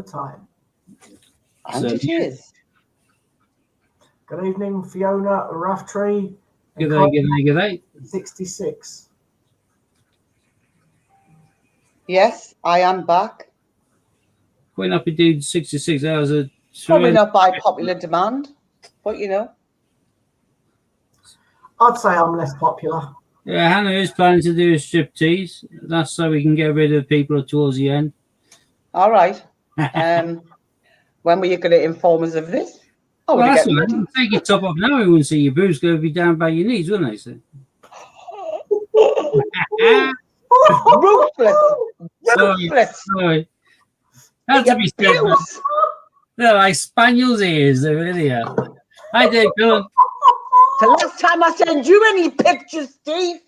time. And it is. Good evening, Fiona Raftree. Good day. 66. Yes, I am back. Quite happy to do 66 hours of Probably not by popular demand, but you know. I'd say I'm less popular. Yeah, Hannah is planning to do a striptease. That's so we can get rid of people towards the end. All right. When were you going to inform us of this? Oh, well, that's right. Take your top off now. We wouldn't see your boobs going to be down by your knees, wouldn't they? So. Ruthless. Ruthless. Sorry. Had to be said. They're like spaniel's ears. They really are. Hi, Dave. Go on. The last time I sent you any pictures, Steve.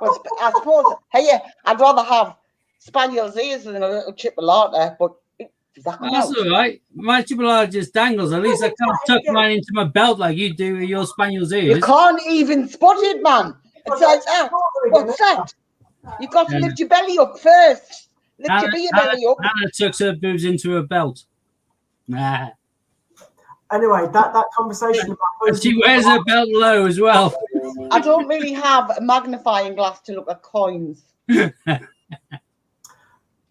Well, I suppose, hey, yeah, I'd rather have spaniel's ears than a little chipolata, but that's all right. My chipolata just dangles. At least I can't tuck mine into my belt like you do with your spaniel's ears. You can't even spot it, man. It's like, what's that? You've got to lift your belly up first. Lift your belly up. Hannah tucks her boobs into her belt. Nah. Anyway, that conversation about she wears her belt low as well. I don't really have a magnifying glass to look at coins.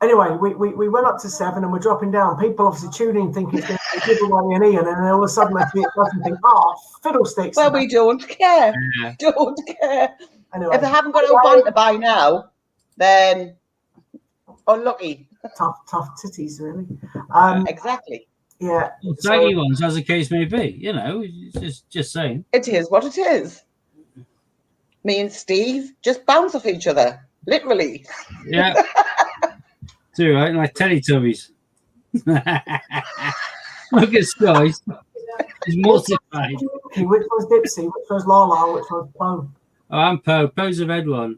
Anyway, we went up to 7 and we're dropping down. People obviously tuning thinking it's going to be a giveaway and Ian, and then all of a sudden they see it doesn't think, fiddlesticks. Well, we don't care. Yeah. Don't care. Anyway, if they haven't got a one to buy now, then unlucky. Tough titties, really. Exactly. Yeah. Saggy ones, as the case may be. You know, just saying. It is what it is. Me and Steve just bounce off each other, literally. Yeah. Too right, like Teletubbies. Look at Skies. He's mortified. Which one's Dipsy? Which one's Lala? Which one's Poe? Oh, I'm Poe. Poe's a red one.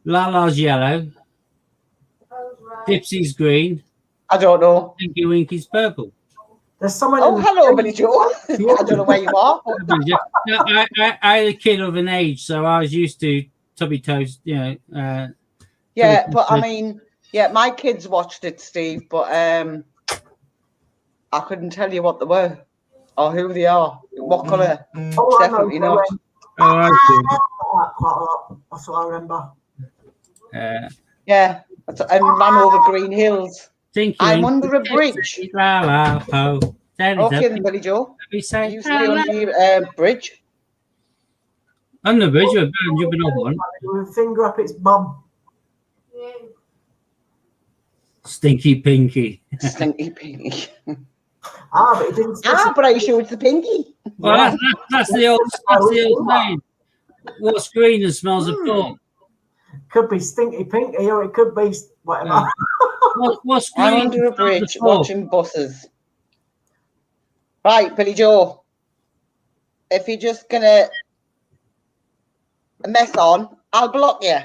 Lala's yellow. Dipsy's green. I don't know. Tinky Winky's purple. There's someone. Oh, hello, Billy Joe. I don't know where you are. I had a kid of an age, so I was used to Tubby Toast, you know. Yeah, but I mean, yeah, my kids watched it, Steve, but I couldn't tell you what they were or who they are, what colour. Definitely not. Oh, I see. Quite a lot. That's what I remember. Yeah, and ran over green hills. I'm under a bridge. La la po. Okay, then, Billy Joe. You say you stay on the bridge. On the bridge, we're jumping off one. With a finger up its bum. Stinky Pinky. Stinky Pinky. But it didn't. But are you sure it's the pinky? Well, that's the old name. What's green and smells of pork? Could be Stinky Pinky, or it could be whatever. What's green? I'm under a bridge watching buses. Right, Billy Joe. If you're just gonna mess on, I'll block you.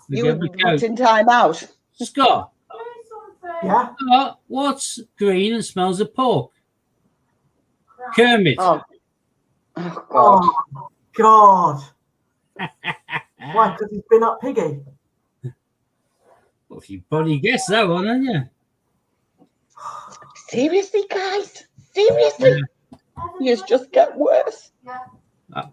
You were booked in time out. Scott. Yeah. What's green and smells of pork? Kermit. Oh God. Why? Because he's been up Piggy. Well, if you bloody guessed that one, haven't you? Seriously, guys? Seriously? You just get worse.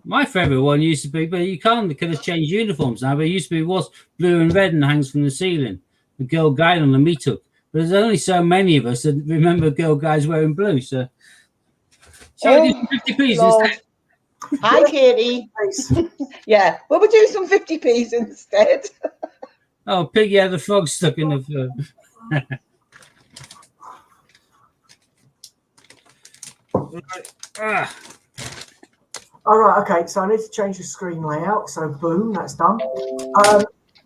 My favourite one used to be, but you can't because it's changed uniforms now. But it used to be what's blue and red and hangs from the ceiling. The Girl Guide on the meetup. But there's only so many of us that remember Girl Guides wearing blue. So I did 50 instead. Hi, Katie. Yeah, well, we'll do some 50p's instead. Oh, Piggy had the frog stuck in the fur. All right, okay, so I need to change the screen layout. So, boom, that's done.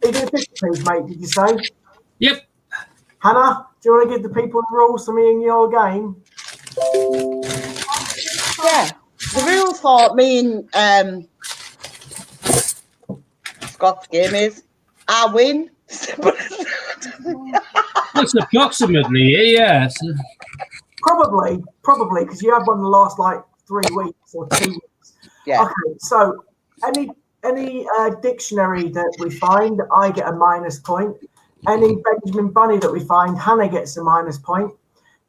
Even 50 please, mate, did you say? Yep. Hannah, do you want to give the people the rules for me and your game? Yeah, the rules for me and Scott's game is I win. That's approximately, yes. Probably, because you have won the last, 3 weeks or 2 weeks. Yeah. Okay, so any any dictionary that we find, I get a minus point. Any Benjamin Bunny that we find, Hannah gets a minus point.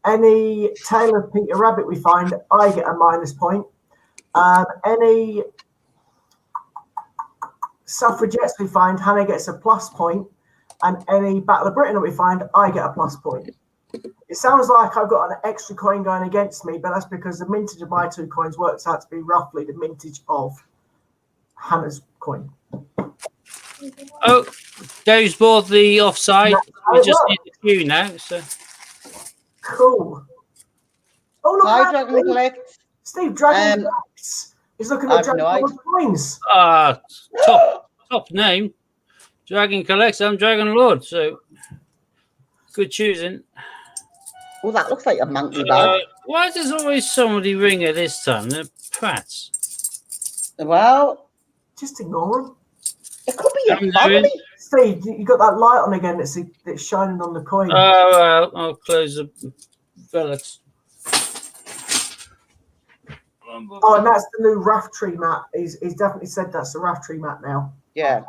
Any Tale of Peter Rabbit we find, I get a minus point. Any suffragettes we find, Hannah gets a plus point. And any Battle of Britain that we find, I get a plus point. It sounds like I've got an extra coin going against me, but that's because the mintage of my 2 coins works out to be roughly the mintage of Hannah's coin. Oh, Dave's bought the offside. We just need the queue now. So. Cool. Oh, look Hi, at Dragon that. Collect. Steve, Dragon Collects. He's looking at Dragon coins. Top name. Dragon Collects. I'm Dragon Lord. So good choosing. Oh, that looks like a monkey bag. Why does always somebody ring at this time? They're prats. Well, just ignore them. It could be a family. Steve, you got that light on again that's shining on the coin. Oh, I'll close the relics. Oh, and that's the new Raftree mat. He's definitely said that's the Raftree mat now. Yeah.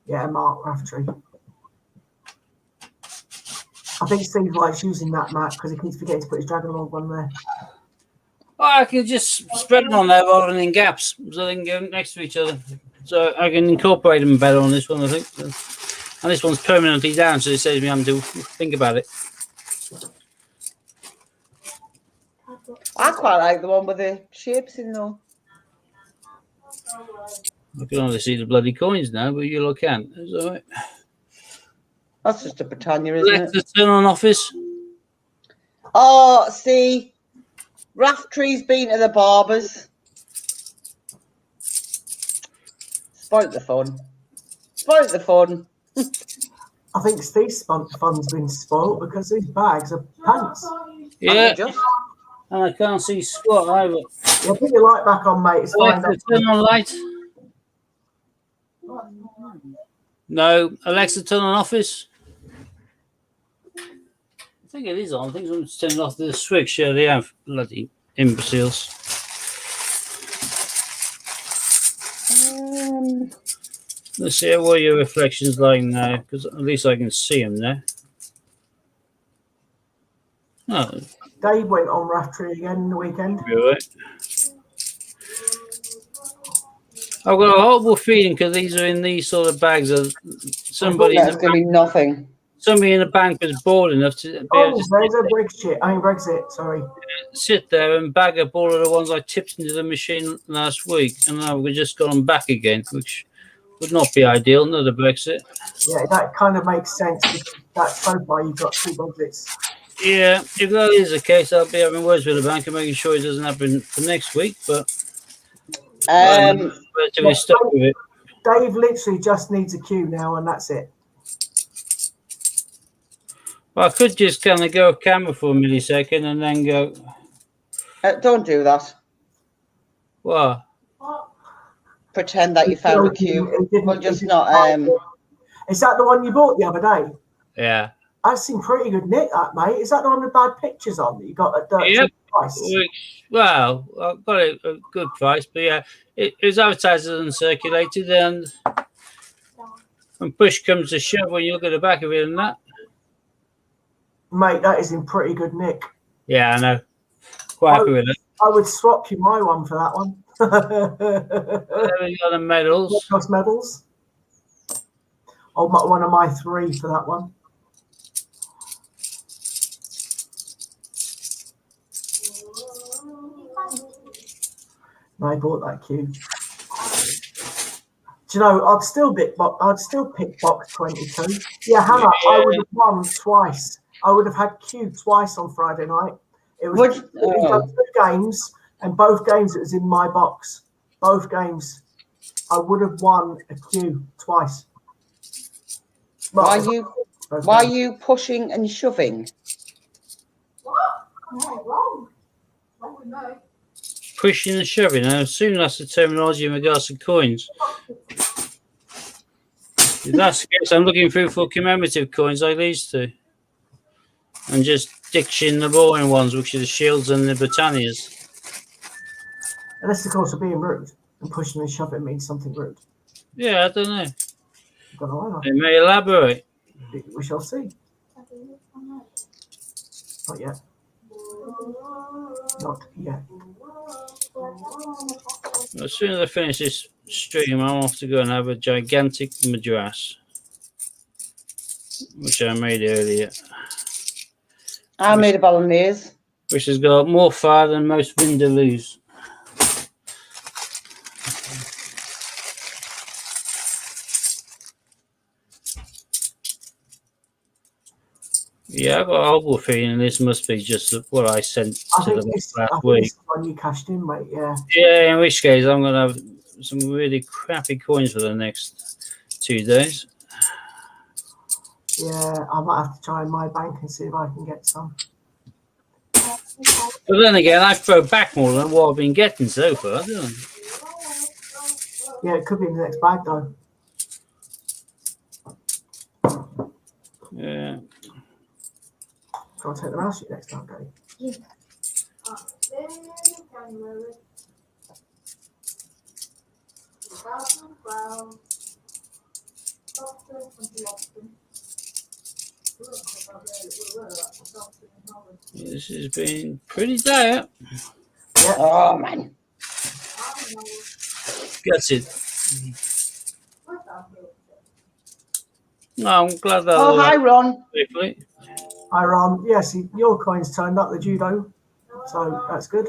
Yeah, Mark Raftree. I think Steve likes using that mat because he keeps forgetting to put his Dragon Lord one there. Oh, I can just spread them on there rather than in gaps, so they can go next to each other. So I can incorporate them better on this one, I think. And this one's permanently down, so it saves me having to think about it. I quite like the one with the shapes in though. I can only see the bloody coins now, but you look can't. It's all right. That's just a Britannia, isn't it? Let's turn on office. Oh, see, Raftree's been to the barbers. Spoilt the fun. Spoilt the fun. I think Steve's fun's been spoiled because these bags are pants. Yeah. And I can't see squat either. Yeah, put your light back on, mate. It's fine. Alexa, turn on light. No. Alexa, turn on office. I think it is on. I think someone's turning off the switch. Yeah, they have. Bloody imbeciles. Let's see what your reflections like now, because at least I can see them now. Oh, Dave went on Raftree again in the weekend. right. I've got a horrible feeling because these are in these sort of bags. Of somebody That's going to be nothing. Somebody in the bank was bored enough to be Oh, able to there's a Brexit. Sorry. sit there and bag up all of the ones I tipped into the machine last week, and now we've just got them back again, which would not be ideal. Another Brexit. Yeah, that kind of makes sense. Because that so far you've got 2 Brexits. Yeah, if that is the case, I'll be having words with the bank and making sure it doesn't happen for next week. But I'm relatively stuck with it. Dave literally just needs a queue now, and that's it. Well, I could just kind of go camera for a millisecond and then go. Don't do that. What? Pretend that you found a queue. Well, just not. Is that the one you bought the other day? Yeah. I've seen pretty good nick, that mate. Is that the one with bad pictures on that you got at dirt price? Well, I got it at a good price, but yeah, it was advertised and circulated, and when push comes to shove, when you look at the back of it and that. Mate, that is in pretty good nick. Yeah, I know. Quite happy with it. I would swap you my one for that one. There we go, the medals. Cost medals. Oh, one of my 3 for that one. I bought that queue. Do you know? I'd still pick box 22. Yeah, Hannah, yeah. I would have won twice. I would have had queue twice on Friday night. It was 2 games, and both games it was in my box. Both games, I would have won a queue twice. Why are you pushing and shoving? What? Wrong. Wrong with no. Pushing and shoving. I assume that's the terminology in regards to coins. If that's the case, I'm looking through for commemorative coins like these 2. And just ditching the boring ones, which are the shields and the Britannias. Unless, of course, we're being rude. And pushing and shoving means something rude. Yeah, I don't know. Don't know They may elaborate. either. We shall see. Not yet. Not yet. As soon as I finish this stream, I'm off to go and have a gigantic madras, which I made earlier, I made a bolognese. which has got more fire than most vindaloos. Yeah, I've got a horrible feeling this must be just what I sent I to think them this last week. is when you cashed in, mate. Yeah. Yeah, in which case I'm going to have some really crappy coins for the next 2 days. Yeah, I might have to try in my bank and see if I can get some. But then again, I throw back more than what I've been getting so far, don't I? Yeah, it could be in the next bag though. Yeah. Try and take the mouse sheet next time, Dave. This has been pretty dire. Oh, man. Gets it. No, I'm glad that. Oh, hi, Ron. Briefly. Hi, Ron. Yes, your coin's turned up the judo, so that's good.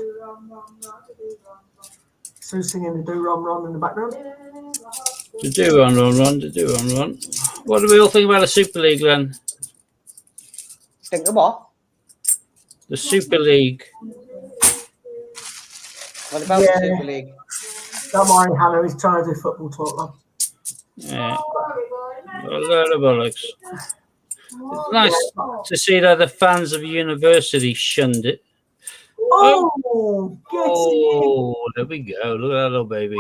Sue's singing the do ron ron in the background. To do run. What do we all think about the Super League, then? Think of what? The Super League. What about the Super League? Don't worry, Hannah. He's trying to do football talk, love. Yeah. A load of bollocks. It's nice to see that the fans of University shunned it. Oh, get it! Oh, there we go. Look at that little baby.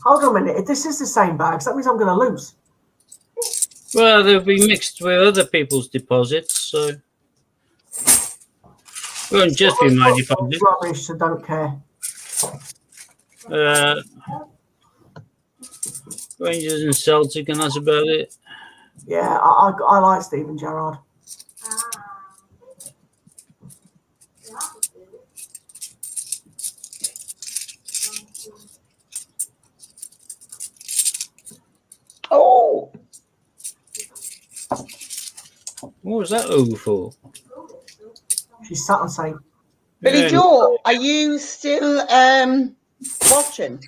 Hold on a minute. If this is the same bags, that means I'm going to lose. Well, they'll be mixed with other people's deposits, so it won't just be my deposit. Rubbish, so don't care. Rangers and Celtic, and that's about it. Yeah, I like Steven Gerrard. Oh, What was that over for? She's sat and saying, Billy Yeah. Joe, are you still watching?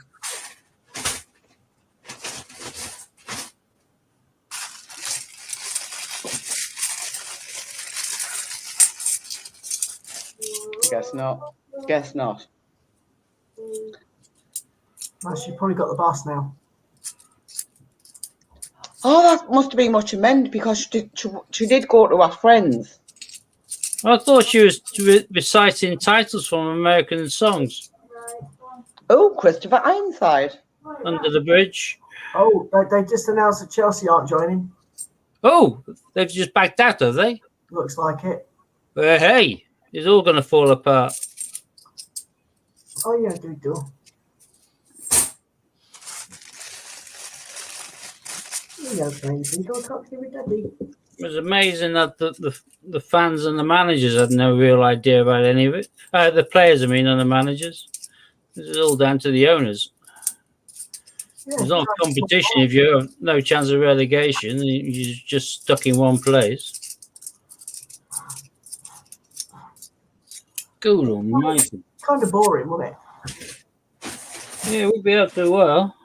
Guess not. Guess not. well, she's probably got the bus now. Oh, that must have been much amended because she did go to her friends. I thought she was reciting titles from American songs. Oh, Christopher Ironside. Under the Bridge. Oh, they just announced that Chelsea aren't joining. Oh, they've just backed out, have they? Looks like it. Well, hey, it's all going to fall apart. Oh, yeah, do. Yeah, baby, don't talk to me, Daddy. It was amazing that the fans and the managers had no real idea about any of it. The players, I mean, and the managers. This is all down to the owners. Yeah, There's not a competition if you have no chance of relegation. You're just stuck in one place. Good almighty. kind of boring, wasn't it? Yeah, we'll be up to well.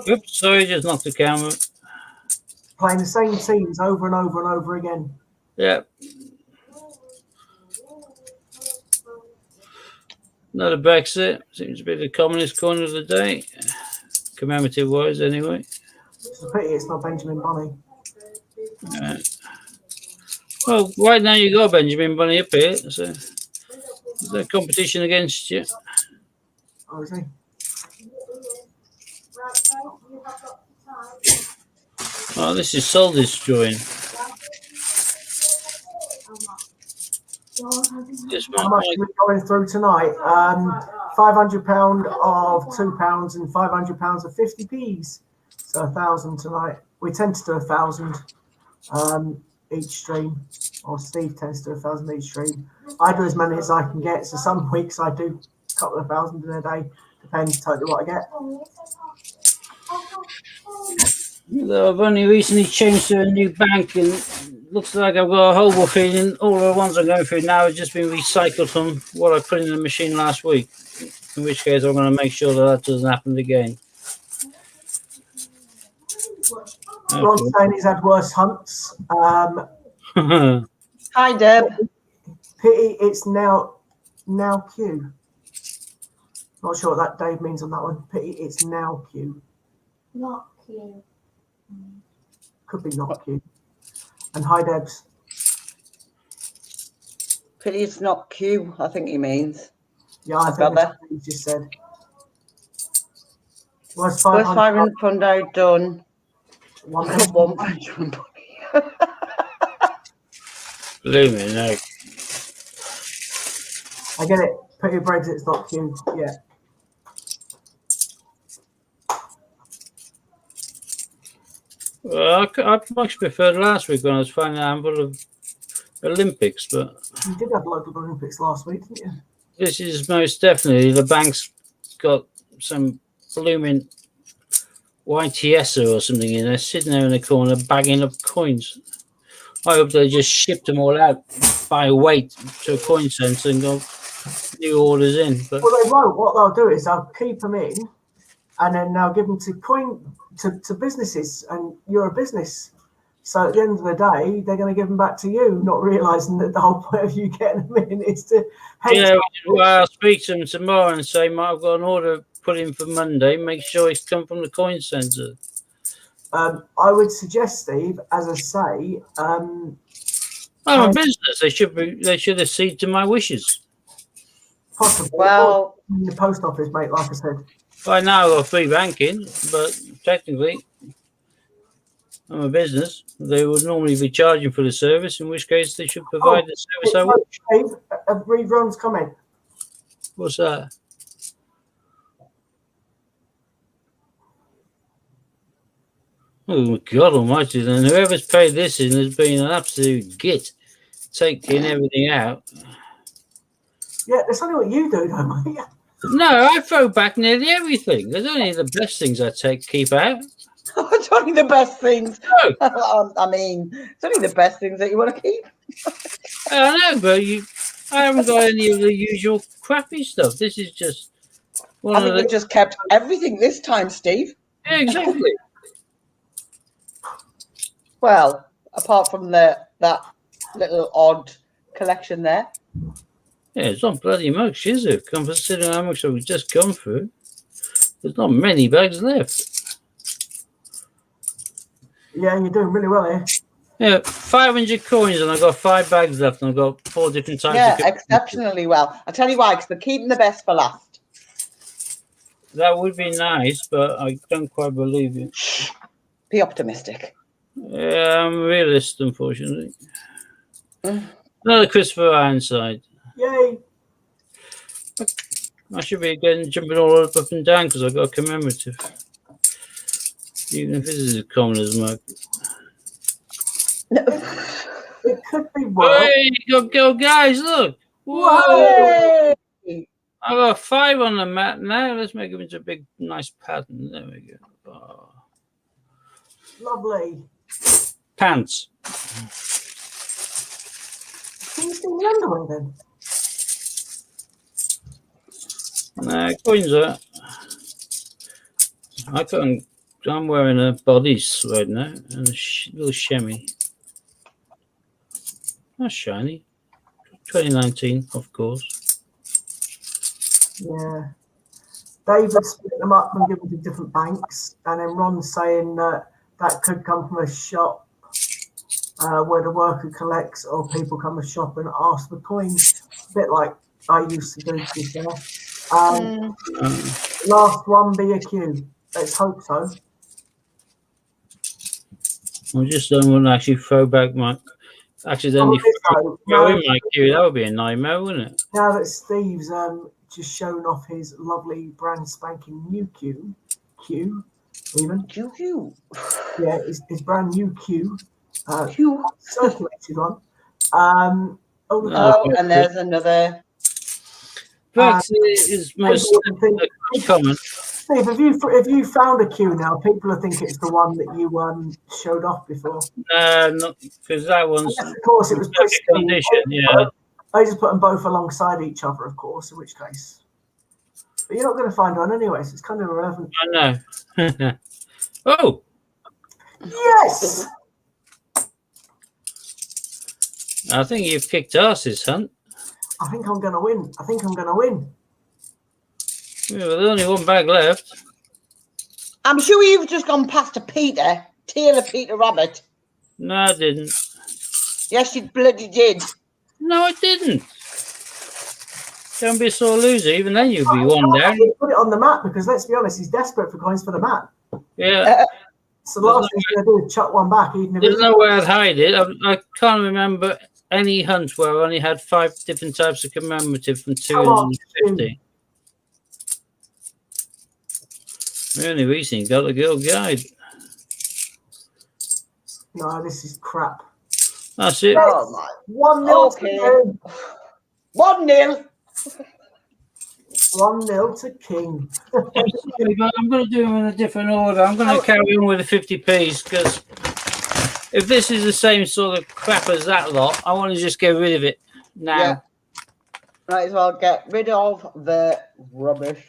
Oops, sorry, just knocked the camera. Playing the same teams over and over and over again. Yeah. Another Brexit. Seems to be the communist corner of the day. Commemorative wise, anyway. It's a pity it's not Benjamin Bunny. Well, right now you got Benjamin Bunny up here, so there's no competition against you. Oh, is he? Oh, this is soul destroying. Yes, How much are we going through tonight? £500 of £2 and £500 of 50p's. So 1,000 tonight. We tend to do 1,000 each stream, or Steve tends to do 1,000 each stream. I do as many as I can get. So some weeks I do a couple of thousand in a day. Depends totally what I get. I've only recently changed to a new bank, and looks like I've got a horrible feeling all the ones I'm going through now have just been recycled from what I put in the machine last week. In which case, I'm going to make sure that doesn't happen again. Ron's saying he's had worse hunts. Hi, Deb. Pity it's now Q. Not sure what that Dave means on that one. Pity it's now Q. Not cute. Could be not Q. And hi, Debs. Pity it's not Q, I think he means. Yeah, I think that's what he just said. Where's First 500 Pondo done. One Believe me, no. I get it. Pity Brexit's not Q. Yeah. Well, I much preferred last week when I was finding out of Olympics, but You did have local Olympics last week, didn't you? this is most definitely the bank's got some blooming YTS or something in there, sitting there in the corner bagging up coins. I hope they just shipped them all out by weight to a coin centre and got new orders in. But Well, they won't. What they'll do is they'll keep them in, and then they'll give them to businesses, and you're a business. So at the end of the day, they're going to give them back to you, not realising that the whole point of you getting them in is to. yeah, well, I'll speak to them tomorrow and say, "Mate, I've got an order put in for Monday. Make sure it's come from the coin centre." I would suggest, Steve, as I say, I'm a business. They should accede to my wishes. possibly. Well, in the post office, mate. Like I said. Right now, I've got free banking, but technically, I'm a business. They would normally be charging for the service, in which case they should provide the service I wish. Dave, read Ron's comment. What's that? Oh, God almighty, then whoever's paid this in has been an absolute git, taking everything out. Yeah, that's only what you do, though, mate. No, I throw back nearly everything. There's only the best things I keep out. it's only the best things. No. I mean, it's only the best things that you want to keep. I know, but I haven't got any of the usual crappy stuff. This is just one I of think the. you just kept everything this time, Steve. Yeah, exactly. Well, apart from that little odd collection there. Yeah, it's not bloody much, is it? Considering how much we've just gone through, there's not many bags left. Yeah, you're doing really well here. Yeah, 500 coins, and I've got 5 bags left, and I've got 4 different types. Yeah, of exceptionally well. I'll tell you why, because we're keeping the best for last. That would be nice, but I don't quite believe it. Be optimistic. Yeah, I'm a realist, unfortunately. Another Christopher Ironside. Yay! I should be again jumping all up and down because I've got a commemorative. Even if this is as common as mug. It could be worse. Hey, go, guys, look. Whoa! Yay! I got 5 on the mat now. Let's make them into a big, nice pattern. There we go. Oh. Lovely. Pants. Can you see the underwear then? Nah, coins are. I'm wearing a bodice right now and a little chamois. That's shiny. 2019, of course. Yeah. David split them up and given them to different banks, and then Ron's saying that could come from a shop where the worker collects, or people come to shop and ask for coins. A bit like I used to do before. Last one be a queue. Let's hope so. I just don't want to actually throw back my accidentally go in my queue. That would be a nightmare, wouldn't it? Now that Steve's just shown off his lovely brand spanking new Q, even. Q. Yeah, his brand new Q. Q. Circulated one. And there's another. Brexit is most common. Steve, have you found a Q now? People think it's the one that you showed off before. Not because that one's. Yes, of course, it was condition. Yeah. I just put them both alongside each other, of course. In which case, but you're not going to find one anyway, so it's kind of irrelevant. I know. Oh. Yes. I think you've kicked asses, Hunt. I think I'm going to win. Yeah, well, there's only one bag left. I'm sure you've just gone past a Peter, Taylor Peter Rabbit. No, I didn't. Yes, you bloody did. No, I didn't. Don't be a sore loser. Even then, you'll be one down. Put it on the map because let's be honest, he's desperate for coins for the map. Yeah. So the last thing he's going to do is chuck one back. There's no way I'd hide it. I can't remember any hunt where I only had 5 different types of commemorative from 250. We only recently got the Guild Guide. No, this is crap. That's it. Oh, my. 1-0 Okay. to 1-0. 1-0 to King. I'm going to do them in a different order. I'm going to carry on with the 50p's because if this is the same sort of crap as that lot, I want to just get rid of it now. Yeah. Might as well get rid of the rubbish.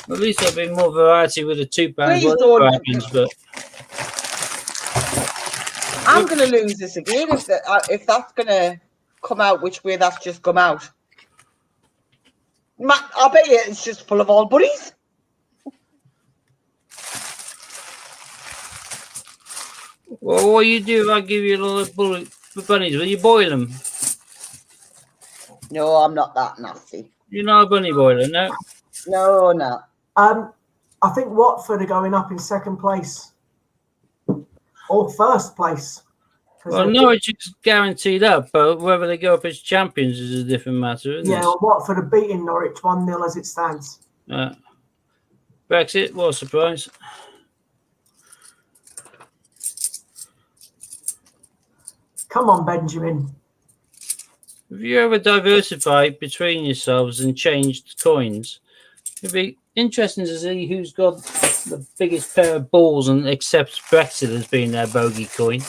At least there'll be more variety with the £2 dragons, but I'm going to lose this again if that's going to come out which way that's just come out. I bet you it's just full of old buddies. well, what you do if I give you a lot of bunnies? Will you boil them? No, I'm not that nasty. You're not a bunny boiler, no? No. I think Watford are going up in second place or first place. Well, Norwich is guaranteed up, but whether they go up as champions is a different matter, isn't it? Yeah, well, Watford are beating Norwich 1-0 as it stands. Brexit, what a surprise. Come on, Benjamin. Have you ever diversified between yourselves and changed coins? It'd be interesting to see who's got the biggest pair of balls and accepts Brexit as being their bogey coin.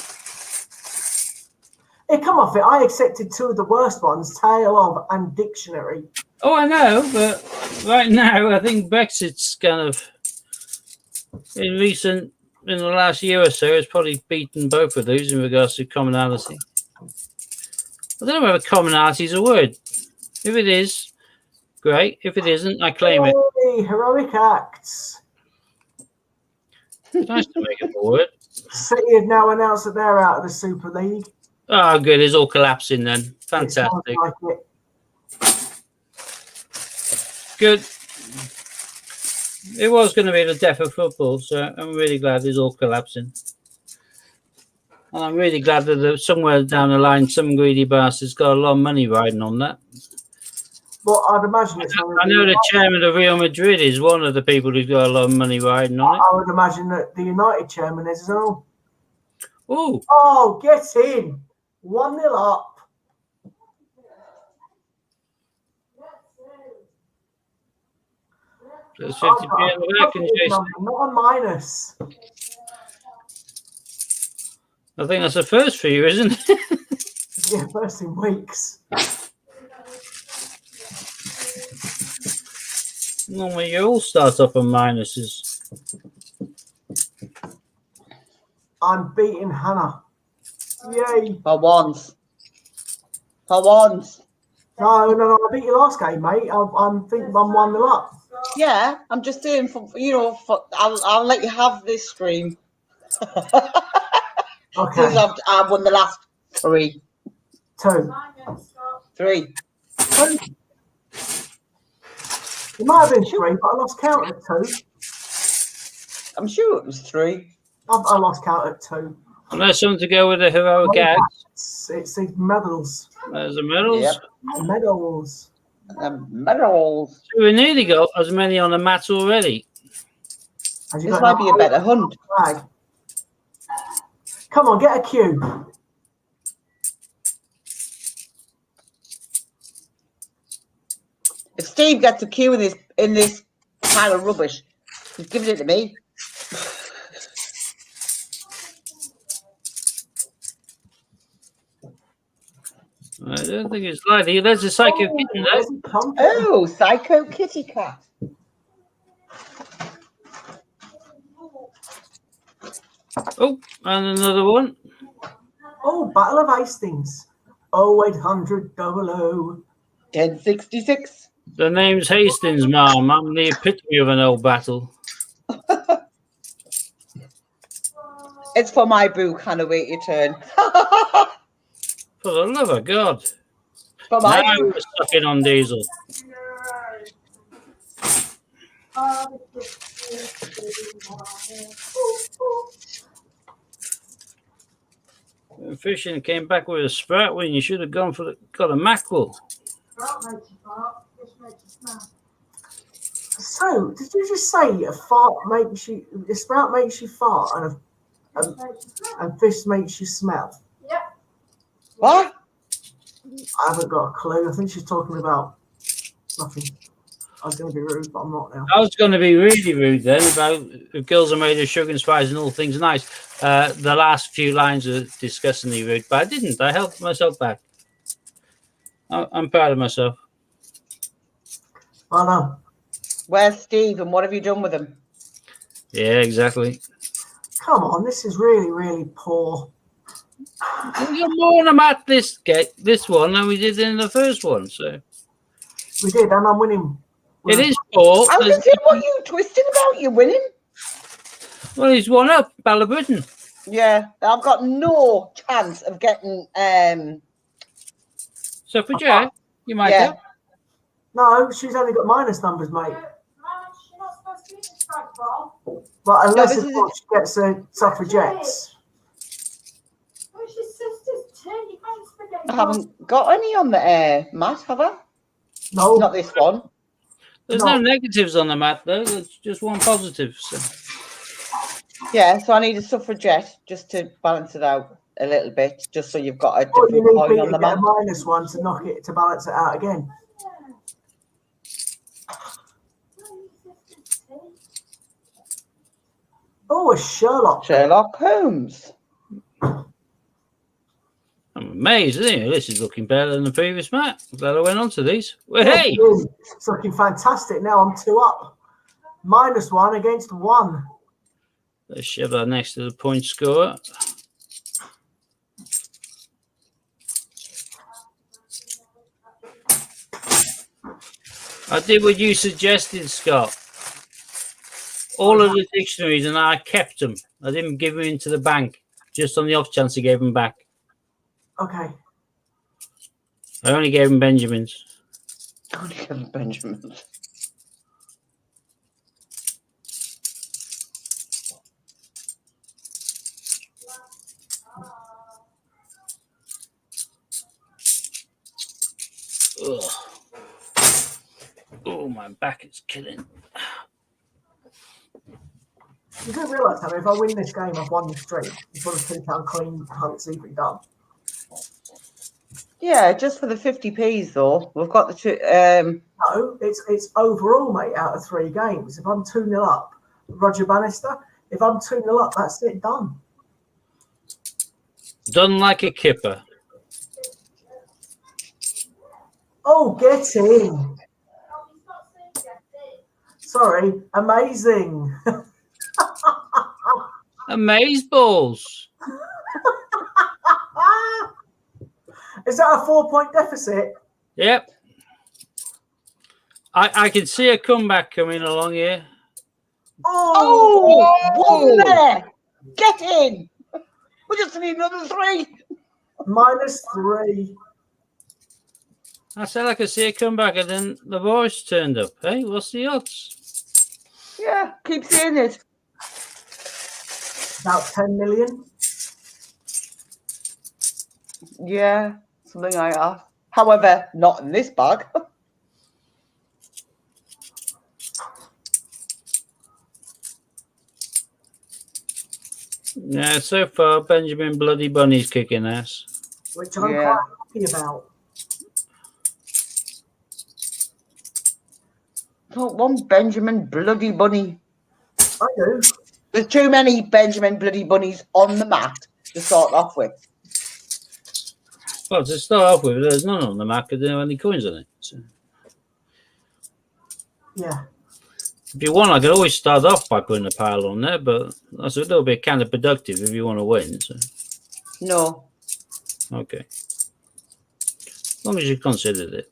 Hey, come off it. I accepted 2 of the worst ones, Tale of and Dictionary. Oh, I know, but right now I think Brexit's kind of in the last year or so, has probably beaten both of those in regards to commonality. I don't know whether commonality is a word. If it is, great. If it isn't, I claim it. Hey, heroic acts. It's nice to make it a word. City have now announced that they're out of the Super League. Oh, good. It's all collapsing then. It Fantastic. sounds like it. Good. It was going to be the death of football, so I'm really glad it's all collapsing. And I'm really glad that somewhere down the line, some greedy bastard's got a lot of money riding on that. Well, I'd imagine it's. I know the chairman of Real Madrid is one of the people who's got a lot of money riding on it. I would imagine that the United chairman is as well. Oh, Oh, get in. 1-0 up. there's 50p in the back, and Jason. Not a minus. I think that's a first for you, isn't it? Yeah, first in weeks. Normally, you all start off on minuses. I'm beating Hannah. Yay. For once. For once. No, I beat you last game, mate. I'm thinking I'm 1-0 up. Yeah, I'm just saying, I'll let you have this stream. Okay. Because I've won the last 3. 2. 3. 2. It might have been 3, but I lost count at 2. I'm sure it was 3. I lost count at 2. And there's something to go with the heroic acts. It's the medals. There's the medals. Yep. Medals. Medals. So we nearly got as many on the mat already. Has you This got might be a better hunt. flag? Come on, get a cube. If Steve gets a cue in this pile of rubbish, he's giving it to me. I don't think it's likely. There's a psycho kitten there. Where's he come from? Oh, Psycho Kitty Cat. Oh, and another one. Oh, Battle of Hastings. 0800 00. 1066. The name's Hastings, Ma'am. I'm the epitome of an old battle. It's for my boo. Can't wait your turn. For the love of God. For my Now boo. we're sucking on Diesel. Fishing came back with a sprout when you should have gone for got a mackerel. So, did you just say a sprout makes you fart and fish makes you smell? What? I haven't got a clue. I think she's talking about nothing. I was going to be rude, but I'm not now. I was going to be really rude then about if girls are made of sugar and spice and all things nice. The last few lines are disgustingly rude, but I didn't. I held myself back. I'm proud of myself. I know. Where's Steve and what have you done with him? Yeah, exactly. Come on, this is really, really poor. We got more on the mat this one than we did in the first one, so We did, and I'm winning. it is poor. I can see what you twisting about. You're winning. Well, he's one up, Ballabritton. Yeah, I've got no chance of getting. So for Jack, you might Yeah. have. No, she's only got minus numbers, mate. But unless this of is- course she gets a suffragettes. I haven't got any on the mat, have I? No, Not this one. There's no negatives on the mat though. There's just one positive. So. Yeah, so I need a suffragette just to balance it out a little bit, just so you've got a all you different need point to on the get a map. minus one to knock it to balance it out again. Oh, a Sherlock. Sherlock Holmes. I'm amazed, isn't it? This is looking better than the previous mat. Glad I went on to these. Well, hey, It's looking fantastic. Now I'm 2 up. Minus 1 against 1. let's shove that next to the point scorer. I did what you suggested, Scott. All of the dictionaries, and I kept them. I didn't give them into the bank, just on the off chance he gave them back. Okay. I only gave him Benjamin's. Benjamin. Ugh. Oh, my back is killing. You do realise, Harry, if I win this game, I've won the streak. It's one of £2 clean hunts even done. Yeah, just for the 50p's though. We've got the two. No, it's overall, mate, out of 3 games. If I'm 2-0 up, Roger Bannister, if I'm 2-0 up, that's it, done. Done like a kipper. Oh, get in. Sorry, amazing. Amaze balls. Is that a 4-point deficit? Yep. I can see a comeback coming along here. Oh, one there. Get in. We just need another 3. Minus 3. I said I could see a comeback, and then the voice turned up. Hey, what's the odds? Yeah, keep saying it. About 10 million. Yeah, something like that. However, not in this bag. Yeah, so far Benjamin Bloody Bunny's kicking ass. Which I'm Yeah. quite happy about. Don't want Benjamin Bloody Bunny. I do. There's too many Benjamin Bloody Bunnies on the mat to start off with. Well, to start off with, there's none on the map because there don't have any coins on it. So Yeah. if you want, I could always start off by putting a pile on there, but that's a little bit counterproductive if you want to win. So No. okay, as long as you considered it.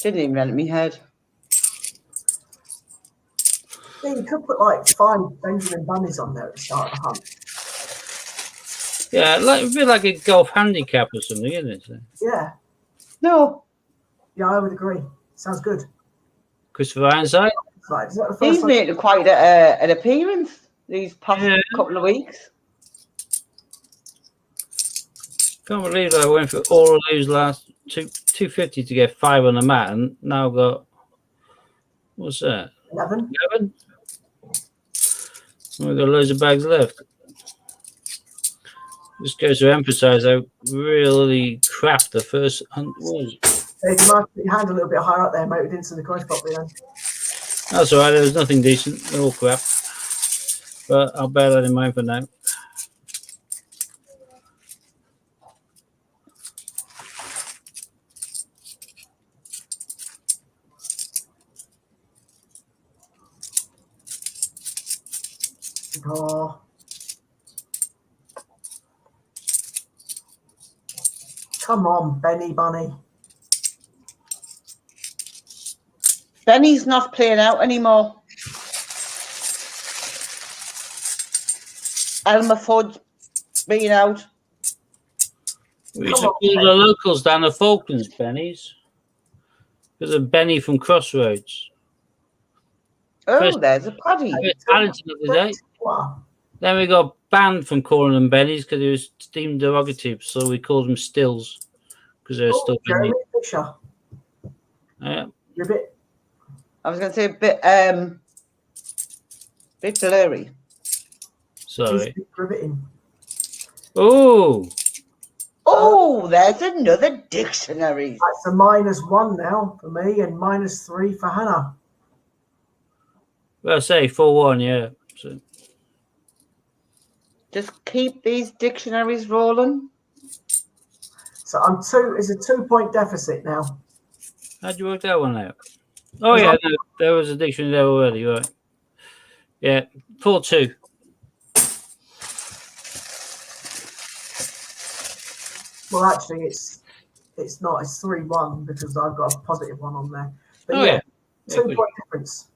Didn't even enter my head. Yeah, you could put like 5 Benjamin Bunnies on there at the start of the hunt. Yeah, like a bit like a golf handicap or something, isn't it? So Yeah. No. Yeah, I would agree. Sounds good. Christopher Ironside. Right, is that the first He's time? made quite an appearance these past couple of weeks. Can't believe I went for all of those last 250 to get 5 on the mat, and now I've got what's that? 11. 11. We've got loads of bags left. This goes to emphasise how really crap the first hunt was. Hey, you might put your hand a little bit higher up there, mate. We didn't see the coins properly then. That's all right. There was nothing decent. They're all crap. But I'll bear that in mind for now. Oh. Come on, Benny Bunny. Benny's not playing out anymore. Elmer Fudd's been out. We used to call the locals down the Falklands Bennies. Because of Benny from Crossroads. Oh, First- there's a Paddy. Talented the other day. Wow. Then we got banned from calling them Bennies because it was deemed derogative, so we called them Stills because they're still Jeremy Benny. Fisher. Yeah. You're a bit. I was going to say a bit blurry. Sorry. He's riveting. Oh, Oh, there's another dictionary. That's a -1 now for me and -3 for Hannah. well, I say 4-1, yeah. So, Just keep these dictionaries rolling. So it's a 2-point deficit now. how'd you work that one out? Oh, yeah, no, there was a dictionary there already, right? Yeah, 4-2. Well, actually, it's not. It's 3-1 because I've got a positive one on there. But Oh, yeah. Yeah, 2-point difference.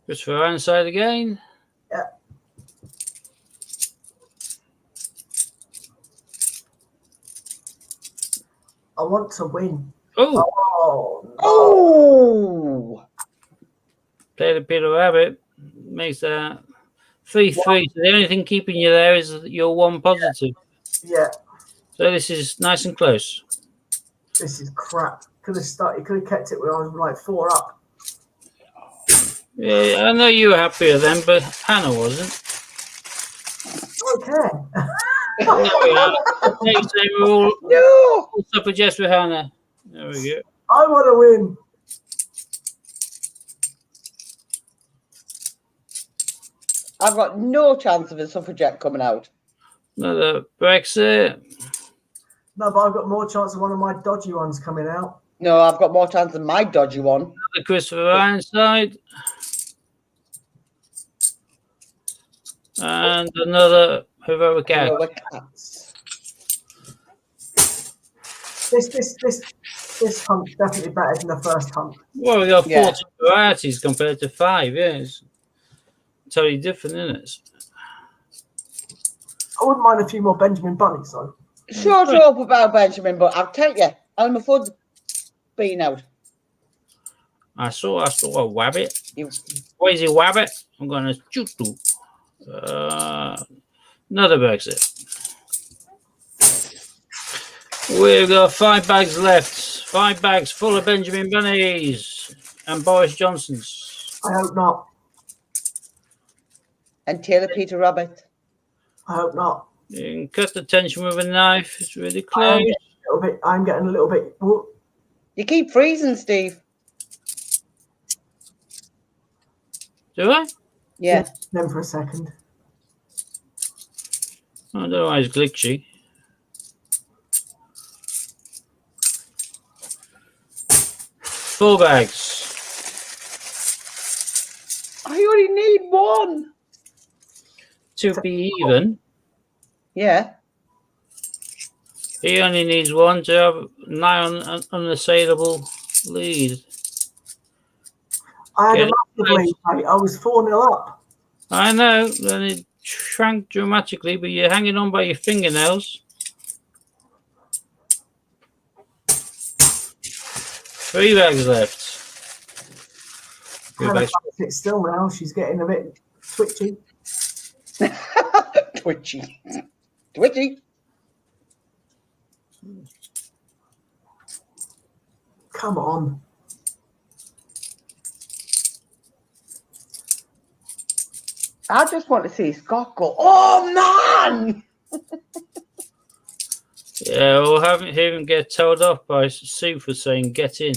Christopher Ironside again. Yeah. I want to win. Oh, Oh, no. Oh, played a Peter Rabbit. Makes that 3-3. So the only thing keeping you there is your 1 positive. Yeah, So this is nice and close. this is crap. Could have kept it when I was like 4 up. Yeah, I know you were happier then, but Hannah wasn't. Okay. There we are. Next time we're all no. suffragettes with Hannah. There we go. I want to win. I've got no chance of a suffragette coming out. Another Brexit. No, but I've got more chance of one of my dodgy ones coming out. No, I've got more chance than my dodgy one. Another Christopher Ironside. And another heroic act. No, we're cats. This hunt's definitely better than the first hunt. Well, we got 40 Yeah. varieties compared to 5. Yeah, it's totally different, isn't it? I wouldn't mind a few more Benjamin Bunnies though. Shut up about Benjamin, but I'll tell you, Elmer Fudd's been out. I saw a wabbit. You, Where's the wabbit? I'm going to shoot to. Another Brexit. We've got 5 bags left. 5 bags full of Benjamin Bunnies and Boris Johnsons. I hope not. and Taylor Peter Rabbit. I hope not. You can cut the tension with a knife. It's really I'm close. getting a little bit. You keep freezing, Steve. Do I? Yeah. Then for a second. I don't know why it's glitchy. Four bags. I only need one. To be even, Yeah. he only needs one to have nigh on unassailable lead. I had Yeah, a massive lead, mate. I was 4-0 up. I know, then it shrank dramatically, but you're hanging on by your fingernails. 3 bags left. 3 Hannah bags. can't sit still now. She's getting a bit twitchy. Twitchy. Twitchy. Come on. I just want to see Scott go, oh, man! Yeah, we'll have him get told off by Sue for saying get in.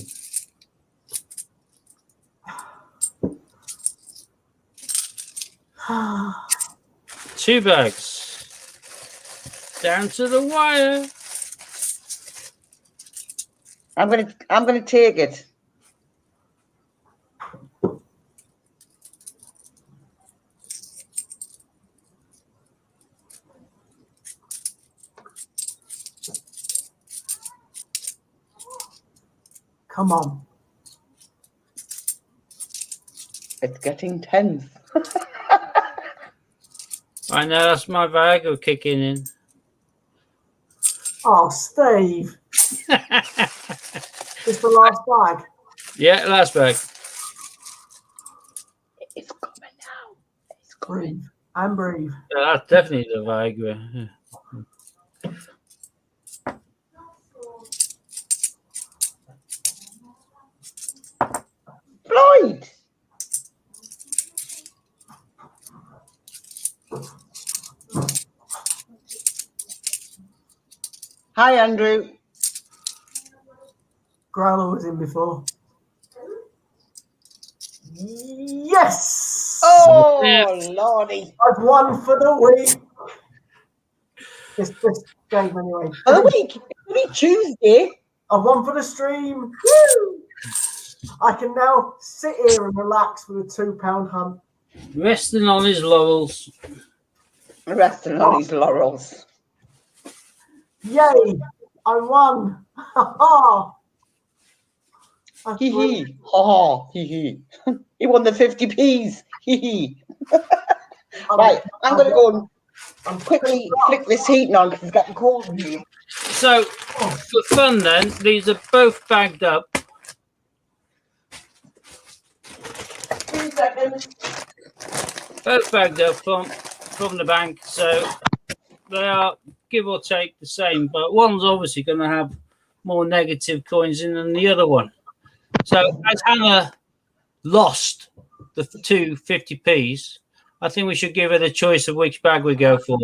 Two bags. Down to the wire. I'm gonna take it. Come on. It's getting tense. I know that's my Viagra kicking in. Oh, Steve. It's the last bag. Yeah, last bag. It's coming now. It's coming. Breathe. And breathe. Yeah, that's definitely the Viagra. Yeah. Floyd! Hi, Andrew. Growler was in before. Yes! Oh, Yeah. Lordy. I've won for the week. This game anyway. For the week. It's only Tuesday. I've won for the stream. Woo! I can now sit here and relax with a £2 hunt. Resting on his laurels. Resting on his laurels. Yay! I won. Ha ha! Hee hee. Ha ha. Hee hee. He won the 50p's. Hee hee. Right, I'm going to go and quickly flick this heating on because it's getting cold in here. So, for fun then, these are both bagged up. 2 seconds. Both bagged up from the bank. So, they are give or take the same, but one's obviously going to have more negative coins in than the other one. So, as Hannah lost the 2 50p's, I think we should give her the choice of which bag we go for.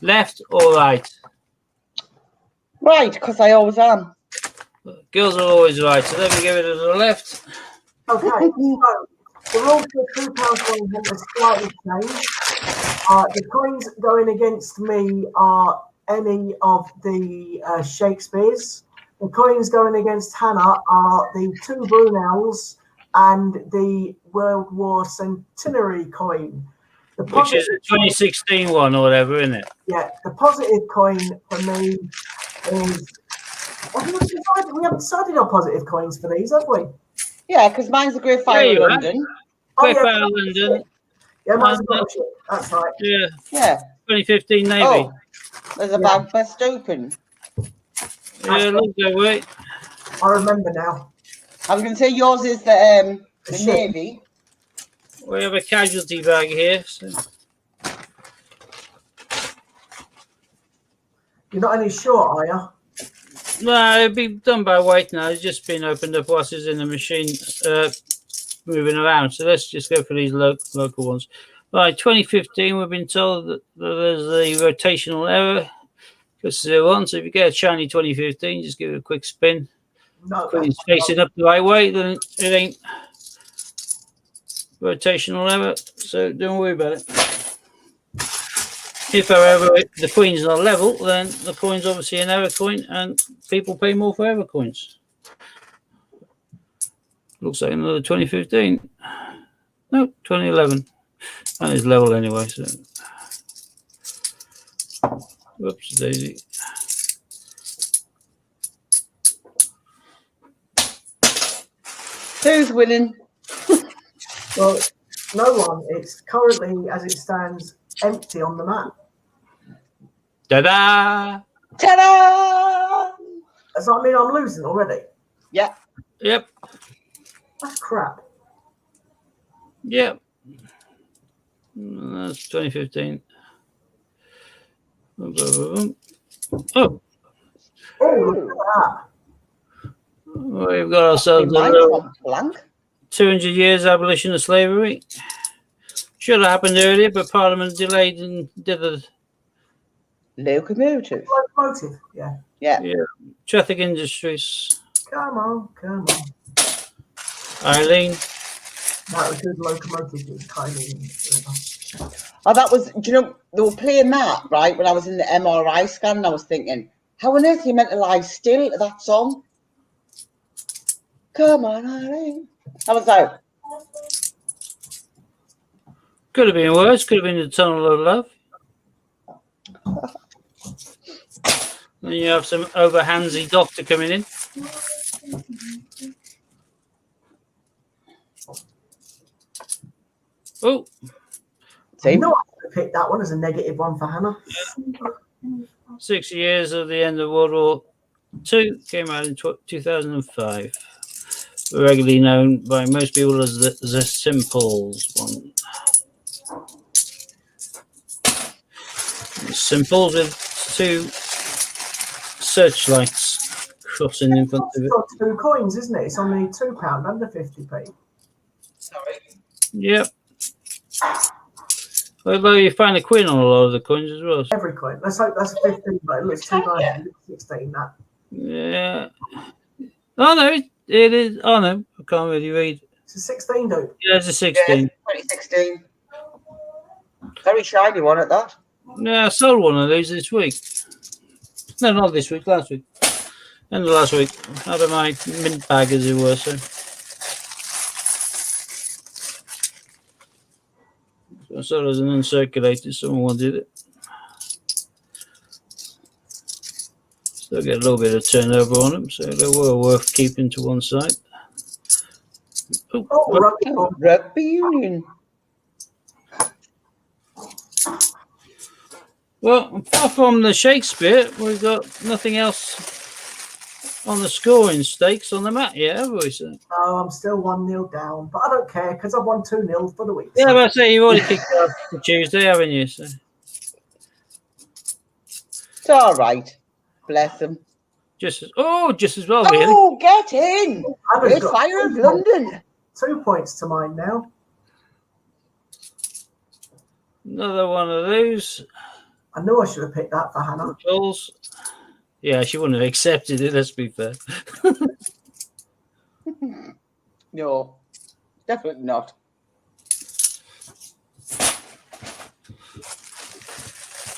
Left or right? Right, because I always am. Girls are always right, so let me give it to the left. Okay, so the rules for the £2 coin hunt has slightly changed. The coins going against me are any of the Shakespeares. The coins going against Hannah are the 2 Brunels and the World War Centenary coin. The Which is a 2016 one or whatever, isn't it? Yeah, the positive coin for me is. We haven't decided on positive coins for these, have we? Yeah, because mine's the Great Fire Yeah, of you London. Great yeah, Fire of London. Yeah, mine's a bullshit. That's right. Yeah, Yeah. 2015 Navy. Oh, there's a bag best open. Yeah, look that way. I remember now. I was going to say yours is the Shit. navy. We have a casualty bag here. So. You're not any short, are you? No, it'd be done by weight now. It's just been opened up whilst it's in the machine moving around. So let's just go for these local ones. Right, 2015, we've been told that there's a rotational error. Because 0-1. So if you get a shiny 2015, just give it a quick spin. No. Queen's facing up the right way, then it ain't rotational error. So don't worry about it. If, however, the coin's not level, then the coin's obviously an error coin, and people pay more for error coins. Looks like another 2015. No, 2011. And it's level anyway, so. Whoops, daisy. Who's winning? Well, no one. It's currently, as it stands, empty on the map. Ta-da! Ta-da! Does that mean I'm losing already? Yeah. Yep. That's crap. Yep. That's 2015. Oh, Oh, look at that. we've got ourselves a Mine's little gone blank. 200 years abolition of slavery. Should have happened earlier, but Parliament delayed and did the Locomotive. Locomotive, yeah. Yeah. Traffic Industries. Come on. Eileen. That was good locomotive was tiny. Oh, that was, do you know, they were playing that, right, when I was in the MRI scan, and I was thinking, how on earth are you meant to lie still to that song? Come on, Eileen. I was like, Could have been worse. Could have been the Tunnel of Love. Then you have some overhandsy doctor coming in. Oh, You know, I could pick that one as a negative one for Hannah. 6 years of the end of World War II came out in 2005. Regularly known by most people as the Simples one. Simples with two searchlights crossing in front of it. It's got 2 coins, isn't it? It's only £2 under 50p. sorry. Yep. Although you find a queen on a lot of the coins as well. Every coin. Let's hope that's a 15, but it looks too nice. 16, that. Yeah. Oh no, it is. Oh no, I can't really read. It's a 16, dude. Yeah, it's a 16. Yeah, 2016. Very shiny one at that. Yeah, I sold one of these this week. No, not this week, last week. End of last week. Out of my mint bag, as it were. So I sold it as an uncirculated. Someone wanted it. Still get a little bit of turnover on them, so they were worth keeping to one side. Oh, rugby ball. Rugby union. Well, apart from the Shakespeare, we've got nothing else on the scoring stakes on the mat yet, have we? So. No, I'm still 1-0 down, but I don't care because I won 2-0 for the week. Yeah, but I say you've already kicked off for Tuesday, haven't you? So. It's all right. Bless them. Just as well, really. Oh, get in! Hannah's Great got Fire of London. 2 points to mine now. Another one of those. I knew I should have picked that for Hannah. Goals. Yeah, she wouldn't have accepted it, let's be fair. No, definitely not.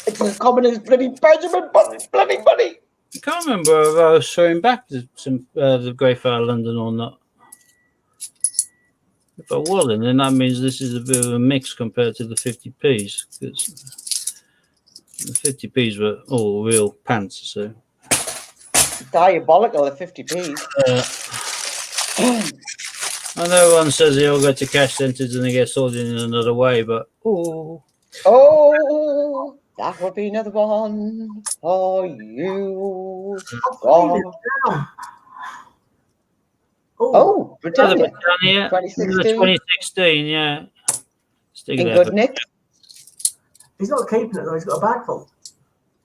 It's as common as bloody Benjamin Button's bloody money. I can't remember if I was throwing back the Great Fire of London or not. If I wasn't, then that means this is a bit of a mix compared to the 50p's. Because the 50p's were all real pants, so. Diabolical at 50p. I know one says they all go to cash centres and they get sold in another way, but Oh, that would be another one for you. I'm 3-0 down. Oh, Britannia. Britannia. 2016. 2016, yeah. Stick In it good there. nick. He's not keeping it though. He's got a bag full.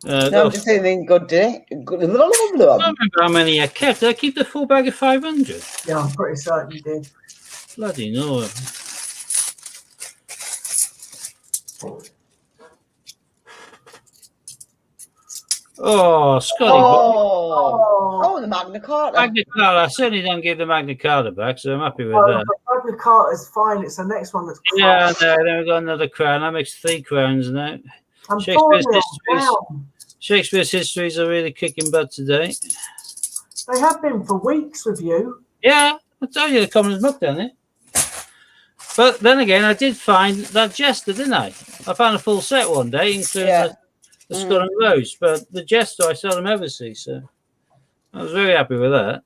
No, I'm just saying in good nick. I don't remember how many I kept. Did I keep the full bag of 500? Yeah, I'm pretty certain you did. Bloody no. Oh, Scotty. Oh, the Magna Carta. Magna Carta. I certainly don't give the Magna Carta back, so I'm happy with that. Magna Carta's fine. It's the next one that's Yeah, no, then we've got another crown. That makes 3 crowns now. I'm Shakespeare's histories are really kicking butt today. They have been for weeks with you. Yeah, I told you the Commoners muck down there. But then again, I did find that Jester, didn't I? I found a full set one day, including the Skull and Rose. But the Jester I seldom ever see, so I was very happy with that.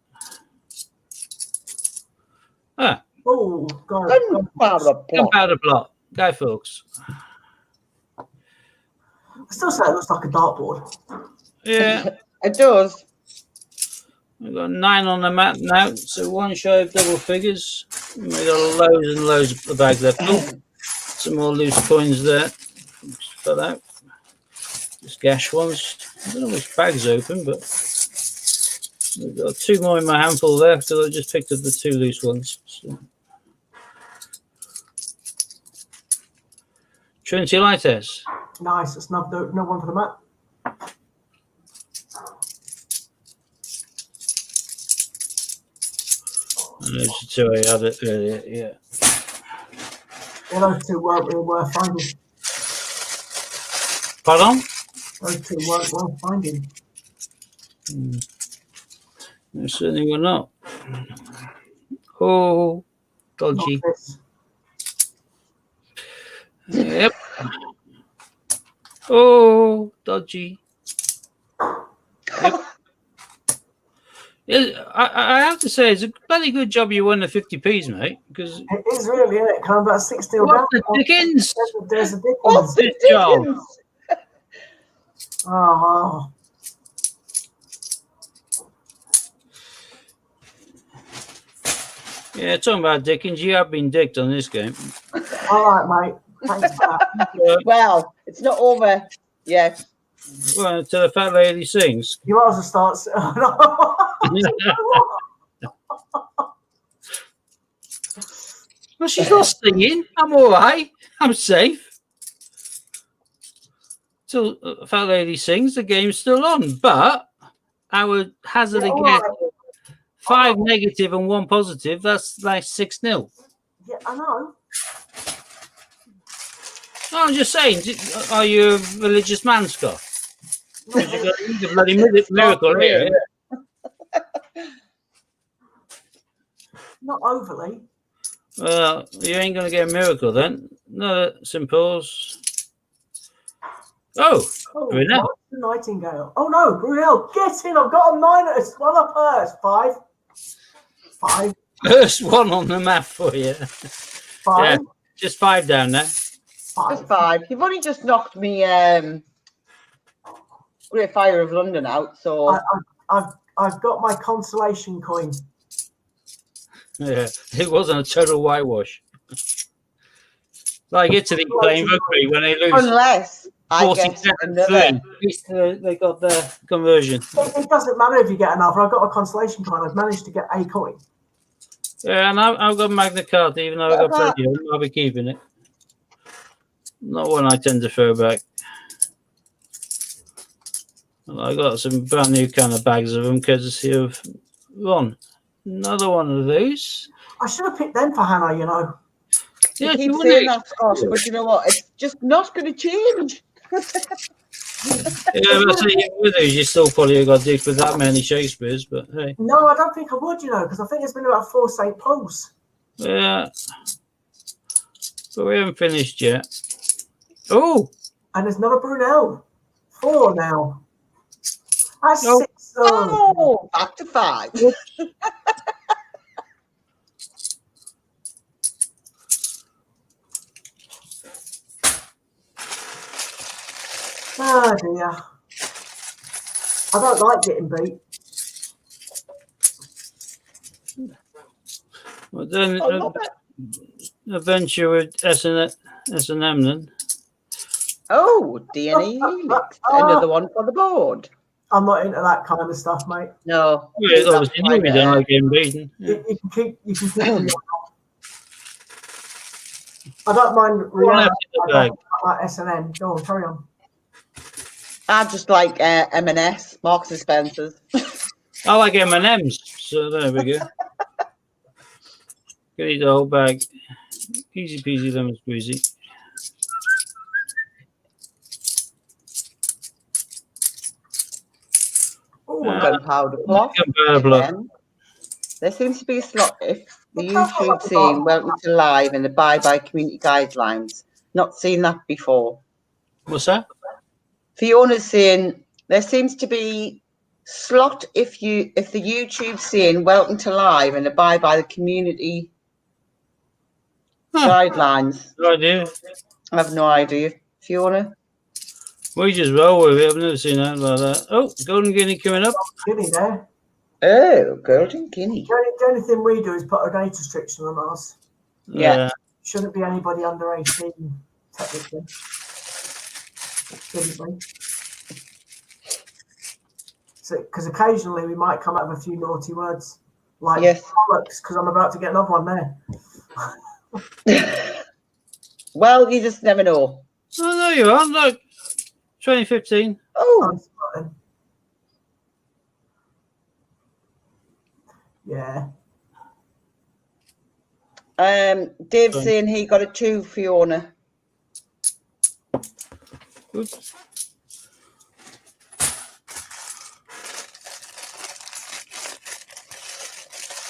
Ah. Oh, God. Gunpowder Plot. Go, folks. I still say it looks like a dartboard. Yeah. It does. We've got 9 on the map now, so 1 shy of double figures. We've got loads and loads of bags left. Oh, some more loose coins there. Cut out. Just gash ones. I don't know which bag's open, but we've got 2 more in my handful there, so I just picked up the 2 loose ones. So. Trinity Lighthouse. Nice. It's no one for the map. And those are 2 I had it earlier, yeah. Yeah, those 2 weren't really worth finding. Pardon? Those 2 weren't worth finding. They certainly were not. Oh, dodgy. Yep. Oh, dodgy. Yep. I have to say, it's a bloody good job you won the 50p's, mate. Because it is really, isn't it? Because I'm about 6 down. What the Dickens? There's a Dickens. What's the Dickens? Oh. Yeah, talking about Dickens, you have been dicked on this game. All right, mate. Thanks for that. Well, it's not over yet. Well, until the fat lady sings. You might as well start. Well, she's not singing. I'm all right. I'm safe. Till the fat lady sings, the game's still on. But I would hazard a guess. 5 negative and 1 positive. That's like 6-0. Yeah, I know. No, I'm just saying. Are you a religious man, Scott? No, You've got a bloody miracle here. not overly. Well, you ain't going to get a miracle then. No, Simples. Oh, Brunel. Nightingale. Oh no, Brunel, get in. I've got a minus. One up hers. 5. 5. First one on the map for you. 5. Yeah, just 5 down there. 5. Just 5. You've only just knocked me Great Fire of London out, so I've got my consolation coin. Yeah, it wasn't a total whitewash. Like Italy playing rugby when they lose. unless I get 47-3. another. At least they got their conversion. It doesn't matter if you get another. I've got a consolation coin. I've managed to get a coin. Yeah, and I've got Magna Carta, even though I've got plenty of them. I'll be keeping it. Not one I tend to throw back. And I got some brand new kind of bags of them, courtesy of Ron. Another one of those. I should have picked them for Hannah, you know. You Yeah, keep saying that, Scott, but you know what? It's just not going to change. Yeah, but with those, you still probably got dick with that many Shakespeare's, but hey. No, I don't think I would, you know, because I think there's been about 4 St. Paul's. Yeah. But we haven't finished yet. Oh! And there's another Brunel. 4 now. That's Oh. 6. Oh, back to 5. Oh dear. I don't like getting beat. Well, then I love it. adventure with S&M then. Oh, D&E Helix. Another one for the board. I'm not into that kind of stuff, mate. No. Yeah, obviously, you don't like getting beaten. Yeah. You can keep them. I don't mind reality like S&M. Go on, carry on. I just like M&S, Marks and Spencer's. I like M&M's, so there we go. Get it the whole bag. Easy peasy lemon squeezy. Gunpowder plot. There seems to be a slot if the YouTube scene welcome to live and the bye-bye community guidelines. Not seen that before. What's that? Fiona's saying there seems to be slot if the YouTube scene welcome to live and abide by the community guidelines. No idea. I have no idea, Fiona. We just roll with it. I've never seen that like that. Oh, Golden Guinea coming up. Guinea there. Oh, Golden Guinea. The only thing we do is put a age restriction on ours. Yeah. Shouldn't be anybody under 18, technically. Shouldn't we? So, because occasionally we might come out with a few naughty words. Like, bollocks, because I'm about to get another one there. Well, you just never know. Oh, there you are. Look. 2015. Oh. Yeah. Dave's saying he got a 2, Fiona. Good.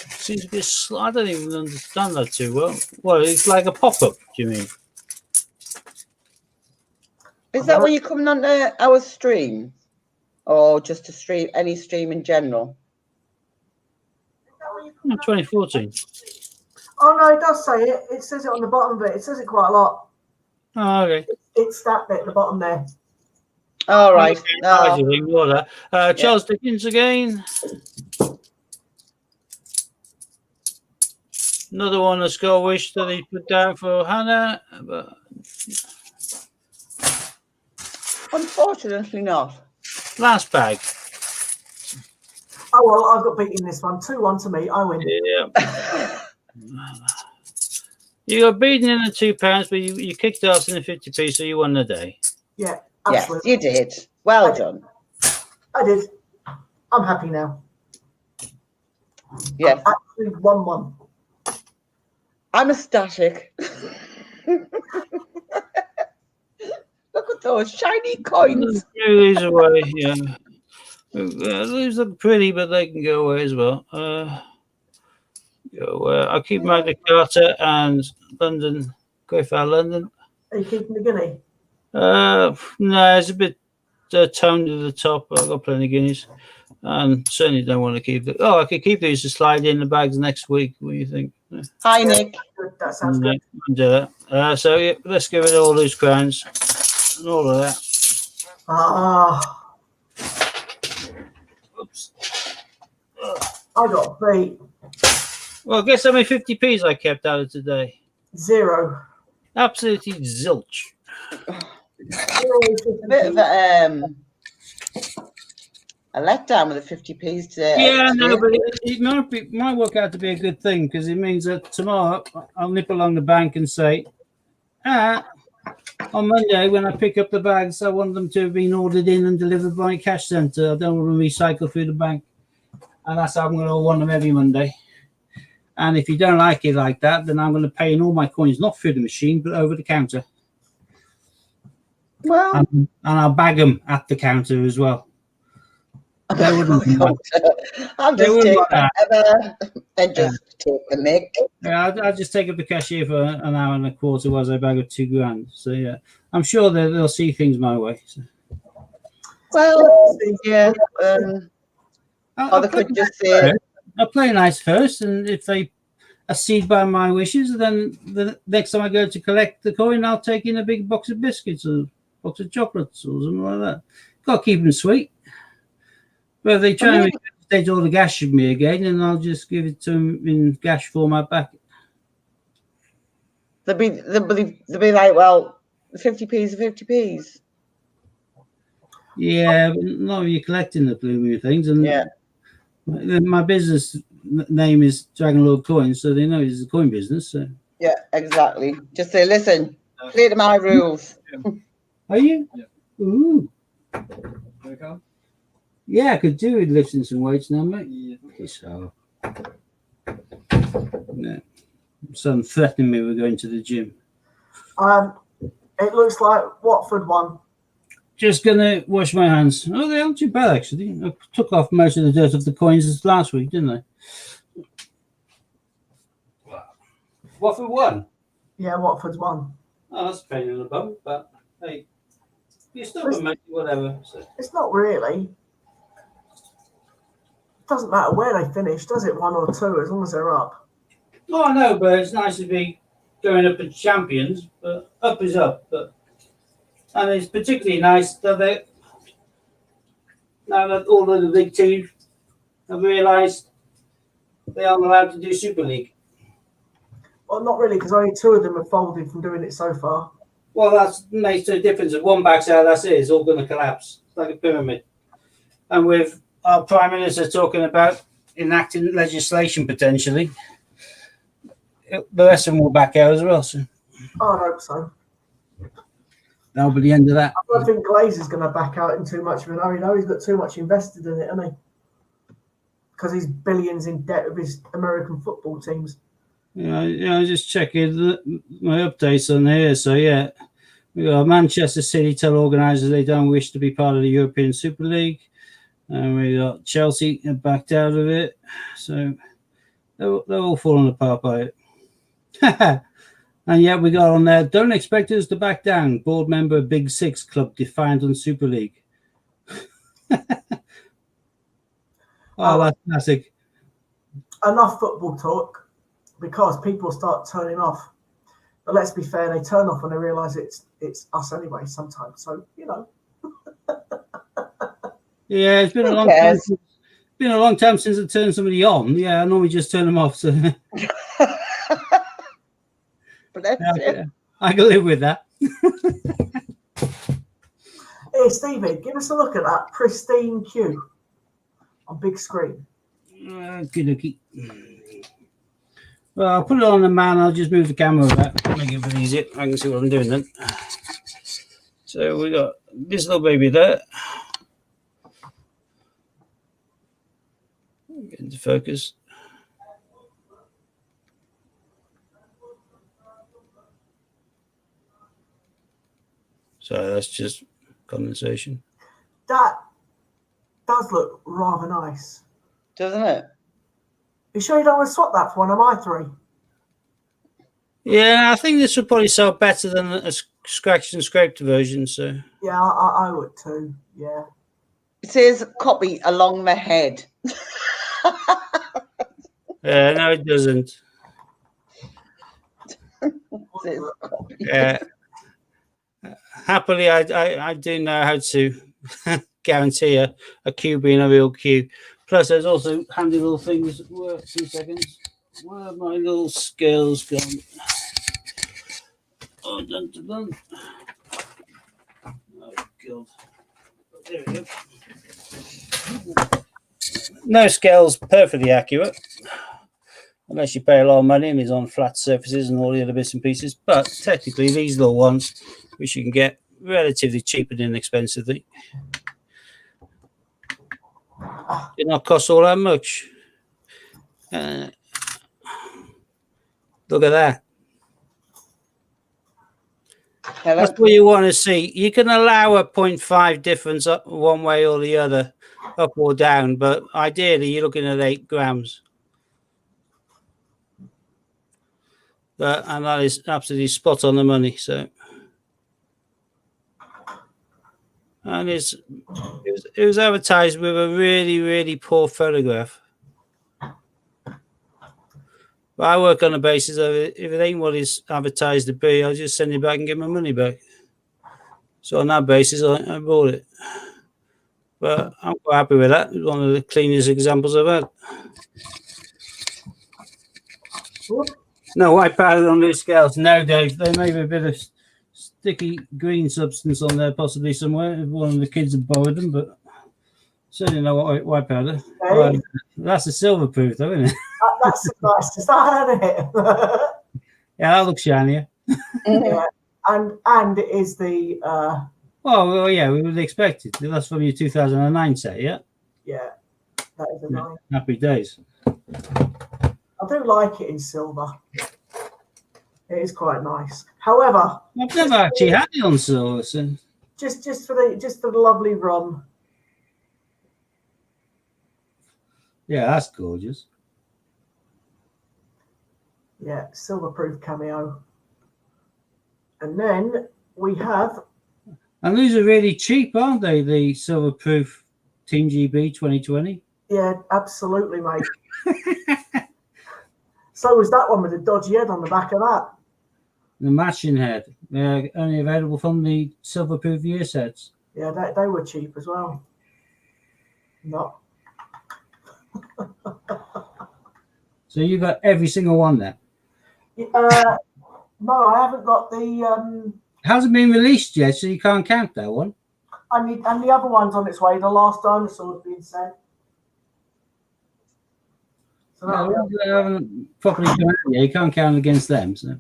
Seems to be I don't even understand that too well. Well, it's like a pop-up, do you mean? Is that when you're coming on our stream? Or just a stream, any stream in general? 2014. Oh, no, it does say it. It says it on the bottom of it. It says it quite a lot. Oh, okay. It's that bit at the bottom there. All right. Charles Dickens again. Another one, a skull wish that he put down for Hannah. But unfortunately not. Last bag. Oh, well, I've got beaten this one. 2-1 to me. I win. Yeah. You got beaten in the £2, but you kicked ass in the 50p, so you won the day. Yeah, absolutely. Yes, you did. Well done. I did. I'm happy now. Yes. I actually won one. I'm ecstatic. Look at those shiny coins. These away, yeah. These look pretty, but they can go away as well. I'll keep Magna Carta and London. Greyfell London. Are you keeping the guinea? No, it's a bit toned to the top. I've got plenty of guineas. And certainly don't want to keep it. Oh, I could keep these to slide in the bags next week. What do you think? Hi, Nick. That sounds good. Do that. So yeah, let's give it all those crowns and all of that. Oops. I got beat. Well, guess how many 50p's I kept out of today? 0. Absolutely zilch. A bit of a letdown with the 50p's today. Yeah, no, but it might work out to be a good thing because it means that tomorrow I'll nip along the bank and say, on Monday when I pick up the bags, I want them to have been ordered in and delivered by a cash centre. I don't want to recycle through the bank. And that's how I'm going to want them every Monday. And if you don't like it like that, then I'm going to pay in all my coins, not through the machine, but over the counter. Well, and I'll bag them at the counter as well. They wouldn't. I'll just take whatever and just take the mic. Yeah, I'll just take up the cashier for an hour and a quarter while I bag up £2,000. So yeah, I'm sure they'll see things my way. So. Well, yeah. Or they could just say. I'll play nice first, and if they accede by my wishes, then the next time I go to collect the coin, I'll take in a big box of biscuits or a box of chocolates or something like that. Got to keep them sweet. But if they try and take all the cash from me again, and I'll just give it to him in cash format back. They'll be like, well, 50p's are 50p's. Yeah, but not if you're collecting the blooming things. And Yeah. my business name is Dragon Lord Coins, so they know it's a coin business. So. Yeah, exactly. Just say, listen, play to my rules. Are you? Yeah. Ooh. Okay. Yeah, I could do with lifting some weights now, mate. Yeah. So, yeah. Some threatening me with going to the gym. It looks like Watford won. Just gonna wash my hands. Oh, they aren't too bad actually. I took off most of the dirt of the coins last week, didn't I? Watford won. Yeah, Watford's won. Oh, that's a pain in the bum, but hey, you still can make it whatever. So. It's not really. It doesn't matter where they finish, does it? 1 or 2, as long as they're up. Oh, I know, but it's nice to be going up as champions. But up is up. But and it's particularly nice that now that all of the big teams have realised they aren't allowed to do Super League. Well, not really, because only 2 of them have folded from doing it so far. Well, that makes a difference. If one backs out, that's it. It's all going to collapse. It's like a pyramid. And with our Prime Minister talking about enacting legislation potentially, the rest of them will back out as well. So I hope so. that'll be the end of that. I don't think Glazer's going to back out in too much of an hurry. No, he's got too much invested in it, hasn't he? Because he's billions in debt with his American football teams. Yeah, just checking my updates on here. So, yeah, we got Manchester City tell organisers they don't wish to be part of the European Super League. And we got Chelsea backed out of it. So, they're all falling apart by it. And yet we got on there, don't expect us to back down. Board member Big Six club defiant on Super League. That's classic. Enough football talk, because people start turning off. But let's be fair, they turn off when they realise it's us anyway sometimes. So, you know. Yeah, it's been a long time. It's been a long time since I turned somebody on. Yeah, I normally just turn them off. So But that's it. I can live with that. Hey, Stevie, give us a look at that pristine queue on big screen. Okey-dokey. Well, I'll put it on the man. I'll just move the camera back, make it a bit easier. I can see what I'm doing then. So we got this little baby there. Get into focus. So that's just condensation. That does look rather nice. Doesn't it? You sure you don't want to swap that for one of my 3? Yeah, I think this would probably sell better than a scratched and scraped version. So Yeah, I would too. Yeah. It says copy along the head. no, it doesn't. It says copy. Yeah. Happily, I do know how to guarantee a Q being a real Q. Plus, there's also handy little things that work. 2 seconds. Where have my little scales gone? Oh, dun, dun, dun. Oh, God. There we go. No scales perfectly accurate, unless you pay a lot of money and it's on flat surfaces and all the other bits and pieces. But technically, these little ones, which you can get relatively cheap and inexpensively, did not cost all that much. Look at that. That's what you want to see. You can allow a 0.5 difference up one way or the other, up or down, but ideally you're looking at 8 grams. And that is absolutely spot on the money. So, and it was advertised with a really, really poor photograph. But I work on the basis of it. If it ain't what it's advertised to be, I'll just send it back and get my money back. So on that basis, I bought it. But I'm quite happy with that. It's one of the cleanest examples I've had. Whoop. No white powder on these scales. No, Dave. There may be a bit of sticky green substance on there, possibly somewhere. If one of the kids have borrowed them, but certainly no white powder. Okay. That's a silver proof, though, isn't it? That's the nicest I had it. Yeah, that looks shinier. Yeah, and it is the Well, yeah, we would expect it. That's from your 2009 set, yeah? yeah, that is a nice. Happy days. I do like it in silver. It is quite nice. However, I've never actually had it on silver, so just for the lovely rum. yeah, that's gorgeous. Yeah, silver proof cameo. And then we have And these are really cheap, aren't they? The silver proof Team GB 2020. yeah, absolutely, mate. So was that one with the dodgy head on the back of that. The matching head. Only available from the silver proof year sets. Yeah, they were cheap as well. Not. So you got every single one there. No, I haven't got the Hasn't been released yet, so you can't count that one. and the other one's on its way. The last dinosaur's been sent. So that'll No, be- they haven't properly come out yet. You can't count against them. So.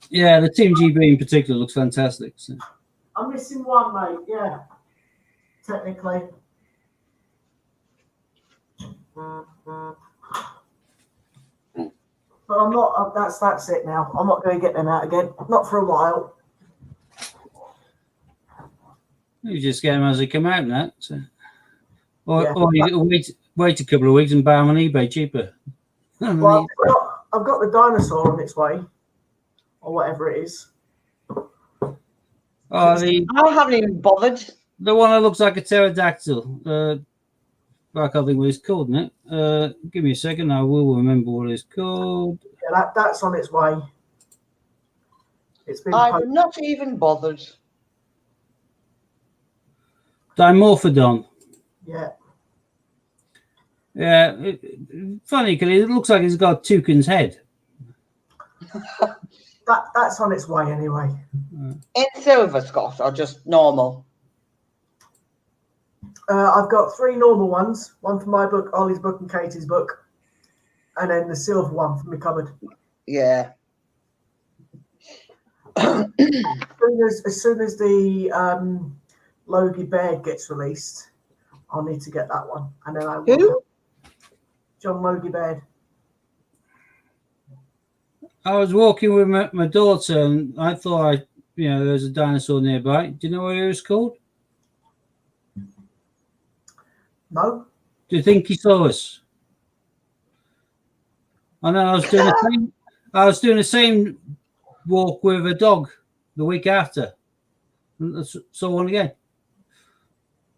Yeah, the Team GB in particular looks fantastic. So. I'm missing one, mate. Yeah, technically. But I'm not. That's it now. I'm not going to get them out again. Not for a while. You just get them as they come out now. So. Or, Yeah. or you wait a couple of weeks and buy them on eBay cheaper. Well, I've got the dinosaur on its way, or whatever it is. Oh, I haven't even bothered. the one that looks like a pterodactyl. I can't think what it's called, isn't it? Give me a second. I will remember what it's called. Yeah, that's on its way. It's been. I'm not even bothered. Dimorphodon. Yeah. Yeah, funny because it looks like it's got a toucan's head. That's on its way anyway. In silver, Scott, or just normal? I've got 3 normal ones. One for my book, Ollie's book, and Katie's book, and then the silver one from my cupboard. Yeah. As soon as the Logie Baird gets released, I'll need to get that one, and then I will. Who? John Logie Baird. I was walking with my daughter, and I thought there was a dinosaur nearby. Do you know what it was called? No. Do you think he saw us? And then I was doing the same walk with a dog the week after. And I saw one again.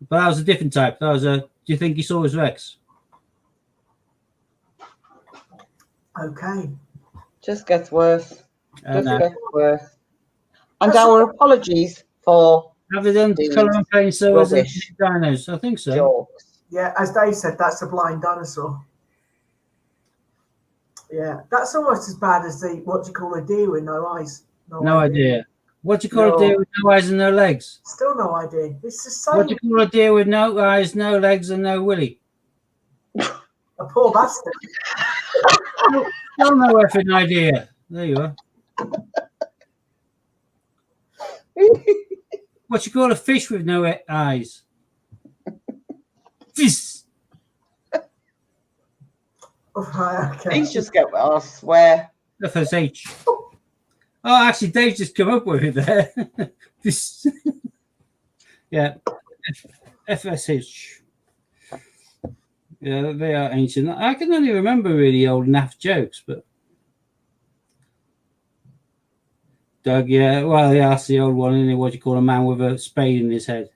But that was a different type. That was a. Do you think he saw us, Rex? Okay. Just gets worse. Just No. gets worse. And our apologies for Have they done These colour and paint so as rubbish dinos? I think so. jokes. Yeah, as Dave said, that's a blind dinosaur. Yeah, that's almost as bad as the what do you call a deer with no eyes? No idea. What do you call No. a deer with no eyes and no legs? Still no idea. It's the same. What do you call a deer with no eyes, no legs, and no willy? A poor bastard. Still no effing idea. There you are. What you call a fish with no eyes? Fish. Okay. These just get, I swear. FSH. Oh, actually, Dave's just come up with it there. Fish. Yeah. FSH. Yeah, they are ancient. I can only remember really old naff jokes, but Doug, yeah, well, yeah, that's the old one, isn't it? What do you call a man with a spade in his head?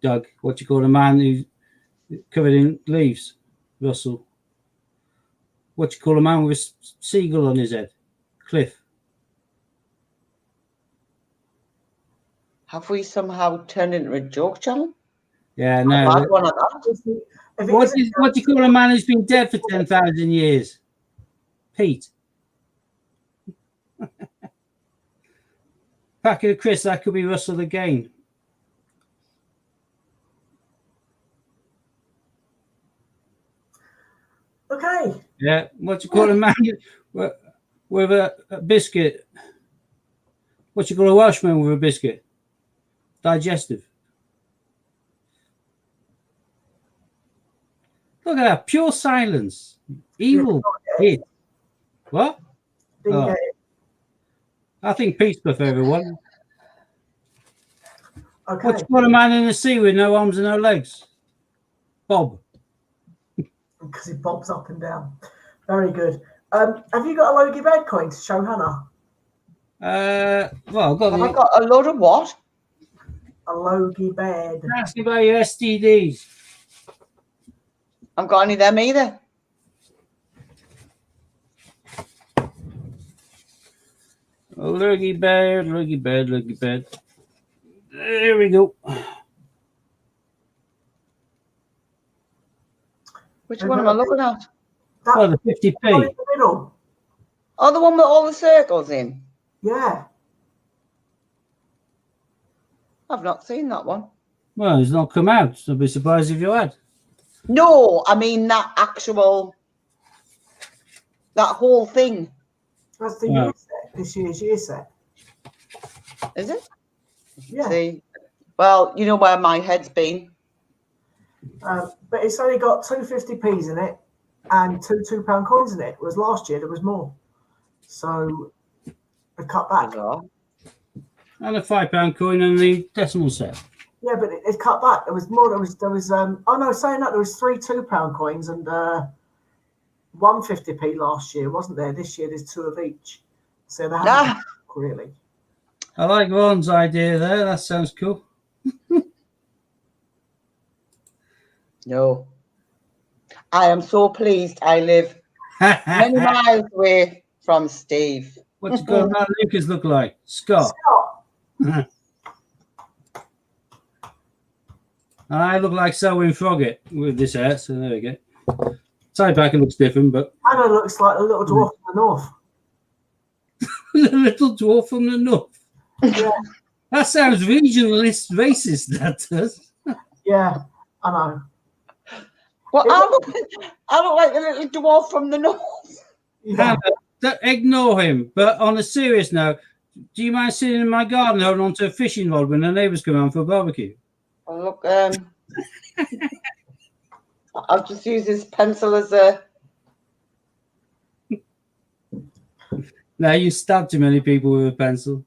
Doug, what do you call a man who's covered in leaves? Russell. What do you call a man with a seagull on his head? Cliff. Have we somehow turned into a joke channel? Yeah, I've no. had one of that. What do you call a man who's been dead for 10,000 years? Pete. Packet of Chris, that could be Russell again. Okay. Yeah, what do you call a man with a biscuit? What do you call a Welshman with a biscuit? Digestive. Look at that, pure silence. Evil. Hit. What? Didn't Oh. get it. I think Pete's my favourite one. Okay. What do you call a man in the sea with no arms and no legs? Bob. Because he bobs up and down. Very good. Have you got a Logie Bed coin to show Hannah? Well, I've got Have I got a load of what? A Logie Bed. asking about your STDs. I haven't got any of them either. Lurgy bed, lurgy bed, lurgy bed. There we go. Which one am I looking at? That Oh, the one 50p. in the middle. Oh, the one with all the circles in. Yeah. I've not seen that one. Well, it's not come out. So I'd be surprised if you had. No, I mean that whole thing. That's the Yeah. year set. This year's year set. Is it? Yeah. See, well, you know where my head's been. But it's only got two 50p's in it and two £2 coins in it. Whereas last year there was more. So they cut back. And a £5 coin and the decimal set. Yeah, but it cut back. There was more. There was oh no, saying that there was three £2 coins and one 50p last year, wasn't there? This year there's two of each. So they haven't really. I like Ron's idea there. That sounds cool. No. I am so pleased I live many miles away from Steve. What's going on? Lucas look like? Scott. I look like Selwyn Froggatt with this hair, so there we go. Side back looks different, but Anna looks like a little dwarf from the north. the little dwarf from the north. Yeah, That sounds regionalist racist, that does. yeah, I know. Well, I look like the little dwarf from the north. Yeah. Ignore him. But on a serious note, do you mind sitting in my garden holding onto a fishing rod when the neighbours come around for a barbecue? Oh, look, I'll just use this pencil as a. No, you stabbed too many people with a pencil.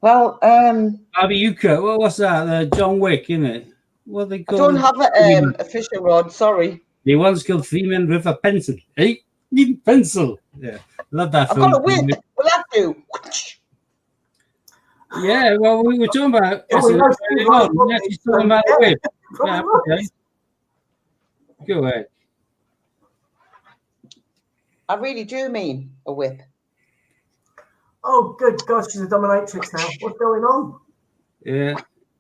Well, Abby, you cut. Well, what's that? John Wick, isn't it? What they I call don't have a fishing rod. Sorry, He once killed 3 men with a pencil. Hey, need pencil. Yeah, love that I've film. got a whip. Will that do? Yeah, well, we were talking about. Oh, we know Steve likes We're actually talking about a whip. Yeah, okay. Go ahead. I really do mean a whip. Oh, good God, she's a dominatrix now. What's going on? Yeah.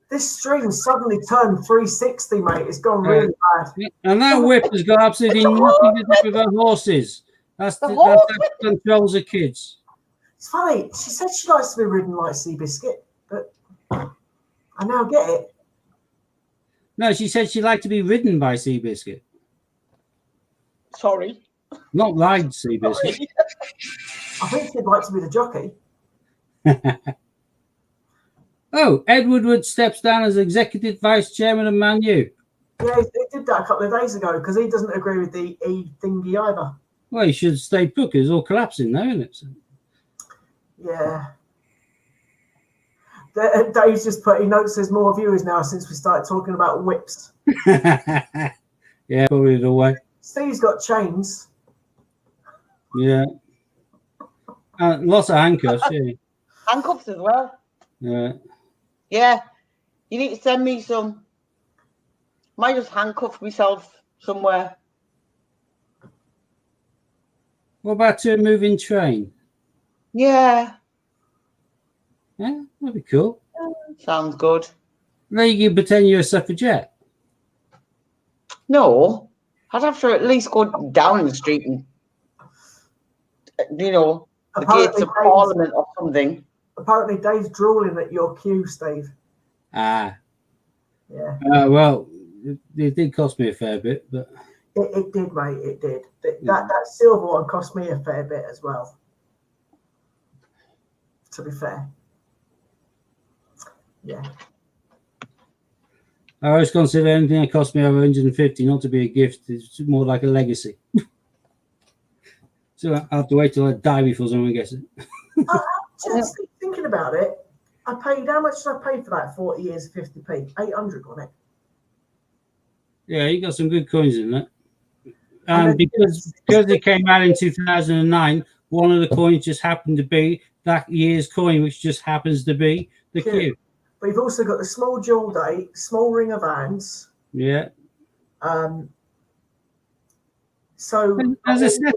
This stream suddenly turned 360, mate. It's gone really bad. And that whip has got absolutely nothing to do with our horses. That's that controls the kids. It's funny. She said she likes to be ridden like Seabiscuit, but I now get it. No, she said she'd like to be ridden by Seabiscuit. Sorry. Not ride Seabiscuit. I think she'd like to be the jockey. Oh, Ed Woodward steps down as executive vice chairman of Man U. Yeah, he did that a couple of days ago because he doesn't agree with the E thingy either. Well, he should stay put because it's all collapsing now, isn't it? So. Yeah. Dave's just put, he notes there's more viewers now since we started talking about whips. Yeah, probably the way. Steve's got chains. Yeah. Lots of handcuffs, yeah. Handcuffs as well. Yeah. Yeah. You need to send me some. Might just handcuff myself somewhere. What about to a moving train? Yeah. Yeah, that'd be cool. Sounds good. Then you can pretend you're a suffragette. No, I'd have to at least go down the street and, the gates of Parliament or something. Apparently, Dave's drooling at your queue, Steve. Ah. Yeah. Well, it did cost me a fair bit, but it did, mate. It did. That silver one cost me a fair bit as well. To be fair. Yeah. I always consider anything that cost me over 150 not to be a gift. It's more like a legacy. So I have to wait till I die before someone gets it. Just thinking about it, I paid, how much did I pay for that 40 years 50p? 800 on it. Yeah, you got some good coins in that. And because it came out in 2009, one of the coins just happened to be that year's coin, which just happens to be the Q. But you've also got the small jewel date, small ring of hands. Yeah. So there's a set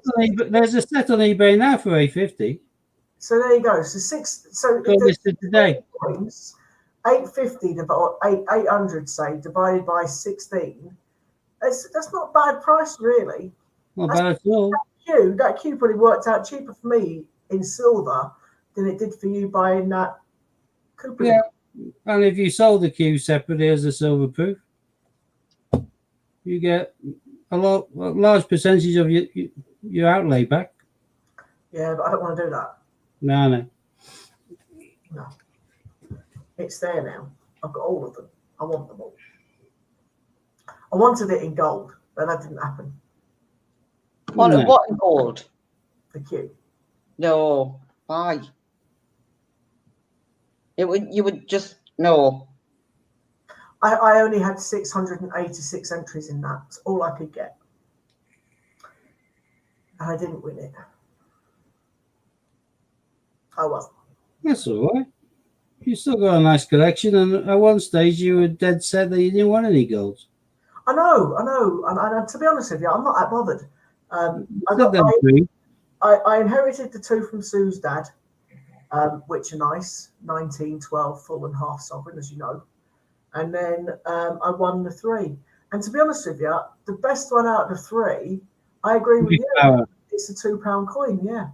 on eBay now for 850. So there you go. So today. Coins, 850 divided 800 say divided by 16. That's not a bad price really. Not bad at all. That Q probably worked out cheaper for me in silver than it did for you buying that Cooper. Yeah. And if you sold the Q separately as a silver proof, you get a large percentage of your outlay back. Yeah, but I don't want to do that. No. It's there now. I've got all of them. I want them all. I wanted it in gold, but that didn't happen. What in gold? The Q. No. Why? You would just no. I only had 686 entries in that. That's all I could get. And I didn't win it. Oh well. That's all right. You still got a nice collection, and at one stage you were dead set that you didn't want any gold. I know. And to be honest with you, I'm not that bothered. I inherited the 2 from Sue's dad, which are nice, 19, 12, full and half sovereign, as you know. And then I won the 3. And to be honest with you, the best one out of the 3, I agree with you. It's a £2 coin, yeah.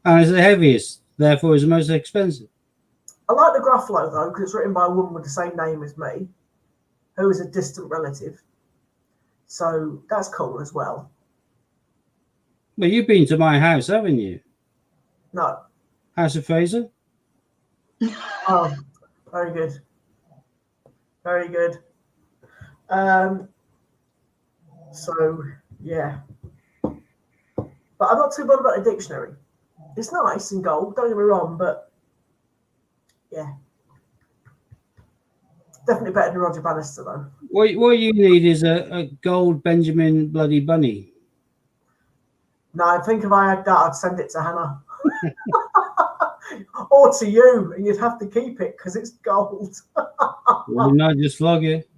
And it's the heaviest, therefore it's the most expensive. I like the Gruffalo though, because it's written by a woman with the same name as me, who is a distant relative. So that's cool as well. Well, you've been to my house, haven't you? No. House of Fraser? Oh, very good. Very good. So, yeah. But I'm not too bothered about the dictionary. It's nice in gold, don't get me wrong, but yeah. Definitely better than Roger Bannister, though. What you need is a gold Benjamin Bloody Bunny. No, I think if I had that, I'd send it to Hannah. Or to you, and you'd have to keep it because it's gold. Well, not just flog it.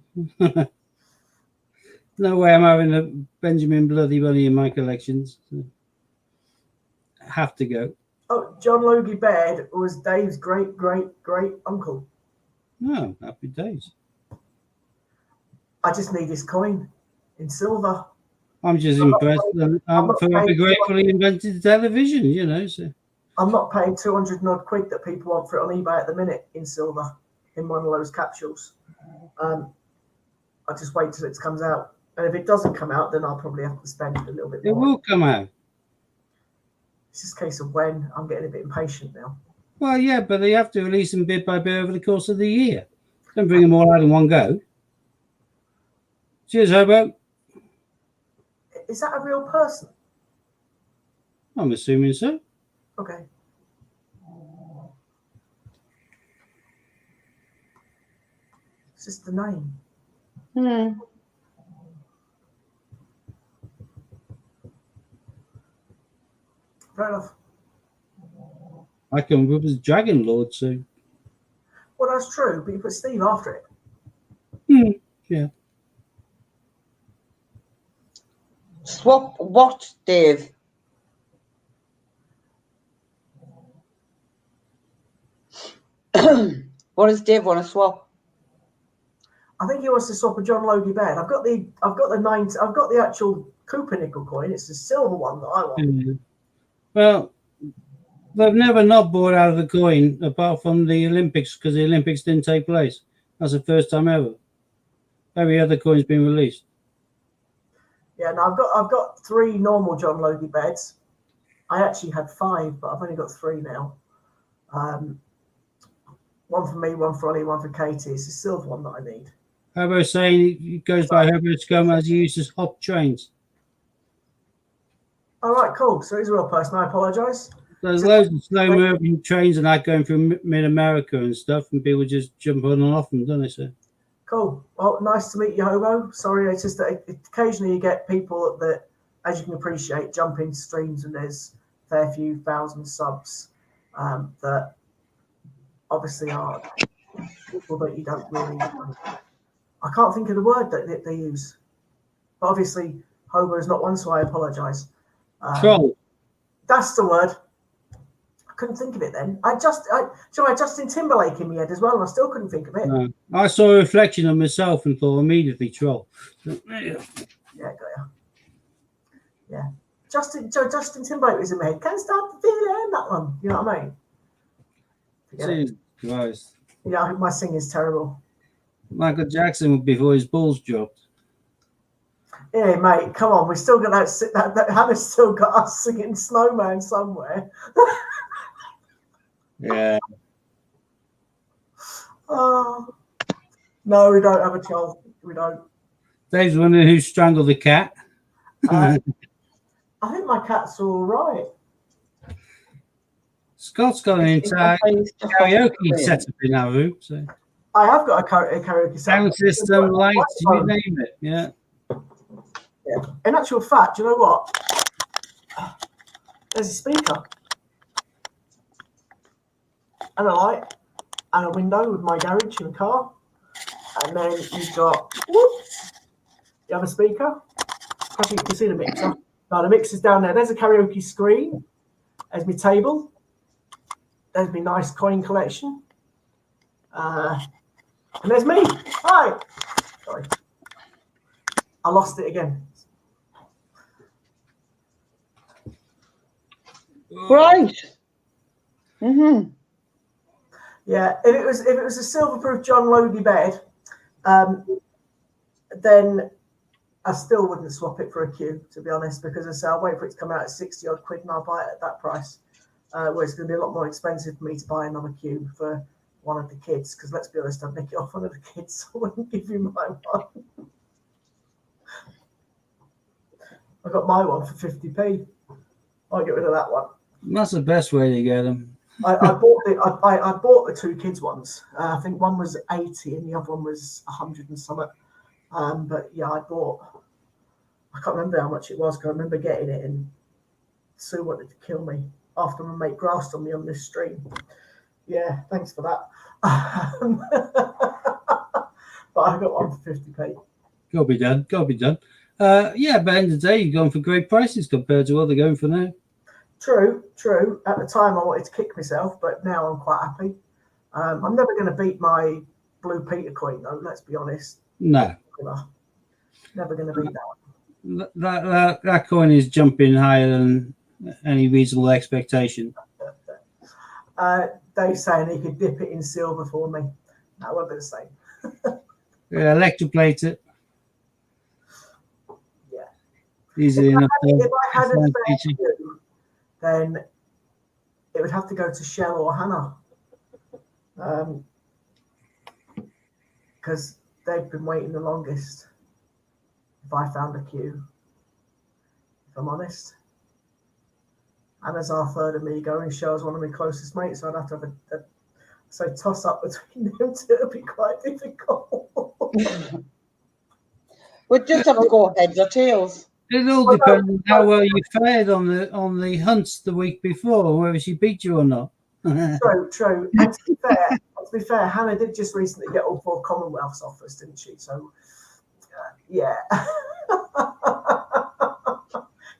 No way I'm having a Benjamin Bloody Bunny in my collections. Have to go. Oh, John Logie Baird was Dave's great uncle. Oh, happy days. I just need his coin in silver. I'm just impressed. I'm forever grateful he invented television, you know. So I'm not paying 200 odd quid that people want for it on eBay at the minute in silver in one of those capsules. I just wait till it comes out. And if it doesn't come out, then I'll probably have to spend a little bit more. It will come out. It's just a case of when. I'm getting a bit impatient now. Well, yeah, but they have to release them bit by bit over the course of the year. Don't bring them all out in one go. Cheers, Hobo. Is that a real person? I'm assuming so. Okay. It's just the name. Fair enough. I come up as Dragon Lord, so. Well, that's true, but you put Steve after it. Yeah. Swap what, Dave? What does Dave want to swap? I think he wants to swap a John Logie bed. I've got the actual Cooper nickel coin. It's the silver one that I want. Well, they've never not bought out of the coin apart from the Olympics because the Olympics didn't take place. That's the first time ever. Every other coin's been released. Yeah, no, I've got 3 normal John Logie beds. I actually had 5, but I've only got 3 now. One for me, one for Ollie, one for Katie. It's the silver one that I need. How about saying it goes by Herbert Scoma as he uses hop trains? All right, cool. So he's a real person. I apologise. There's loads of slow moving trains and that going through mid-America and stuff, and people just jump on and off them, don't they, sir? Cool. Well, nice to meet you, Hobo. Sorry, it's just that occasionally you get people that, as you can appreciate, jump into streams and there's a fair few thousand subs that obviously are people that you don't really. I can't think of the word that they use, but obviously Hobo is not one, so I apologise. Troll. That's the word. I couldn't think of it then. I had Justin Timberlake in my head as well, and I still couldn't think of it. No. I saw a reflection of myself and thought immediately troll. Yeah, got ya. Yeah. Justin Timberlake was in my head. Can't stop the feeling, that one. You know what I mean? Jesus Christ. Yeah, my singing's terrible. Michael Jackson before his balls dropped. Yeah, mate, come on. We still got that Hannah's still got us singing Snowman somewhere. Yeah. Oh. No, we don't have a child. We don't. Dave's wondering who strangled the cat. I think my cats are all right. Scott's got an entire karaoke setup in our room. So. I have got a karaoke sound system, lights, you name it. Yeah. Yeah. In actual fact, you know what? There's a speaker and a light and a window with my garage and car. And then you've got, whoops, you have a speaker. Actually, you can see the mixer. Now the mixer's down there. There's a karaoke screen. There's my table. There's my nice coin collection. And there's me. Hi. Sorry. I lost it again. Right. Mm-hmm. Yeah, if it was a silver-proof John Logie bed, then I still wouldn't swap it for a Q, to be honest, because I say I'll wait for it to come out at 60 odd quid and I'll buy it at that price. Where it's going to be a lot more expensive for me to buy another Q for one of the kids, because let's be honest, I'd nick it off one of the kids, so I wouldn't give you my one. I got my one for 50p. I'll get rid of that one. That's the best way to get them. I bought the 2 kids ones. I think one was 80 and the other one was 100 and something. But yeah, I can't remember how much it was, because I remember getting it and Sue wanted to kill me after my mate grassed on me on this stream. Yeah, thanks for that. But I got one for 50p. Got to be done. Yeah, but at the end of the day, you're going for great prices compared to what they're going for now. True. At the time, I wanted to kick myself, but now I'm quite happy. I'm never going to beat my Blue Peter coin, though. Let's be honest. No. Never going to beat that one. That coin is jumping higher than any reasonable expectation. Dave's saying he could dip it in silver for me. That won't be the same. Yeah, electroplate it. Yeah. Easy enough. If I had a spare Q, then it would have to go to Shell or Hannah. Because they've been waiting the longest. If I found a Q, if I'm honest. Hannah's our third amigo, and Shell's one of my closest mates, so I'd have to have a toss up between them two. It'd be quite difficult. We'll just have to go heads or tails. It all depends on how well you fared on the hunts the week before, whether she beat you or not. True. And to be fair, Hannah did just recently get all 4 Commonwealths offers, didn't she? So, yeah.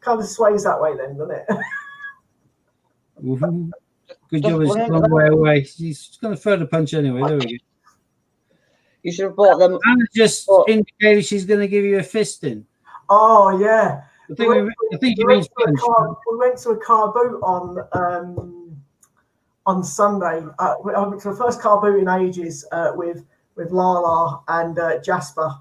Kind of sways that way then, doesn't it? Good job. It's a long way away. She's going to throw the punch anyway. There we go. You should have bought them. Anna just indicated she's going to give you a fisting. Oh yeah. I think you mean punch. We went to a car boot on Sunday. I went to the first car boot in ages with Lala and Jasper.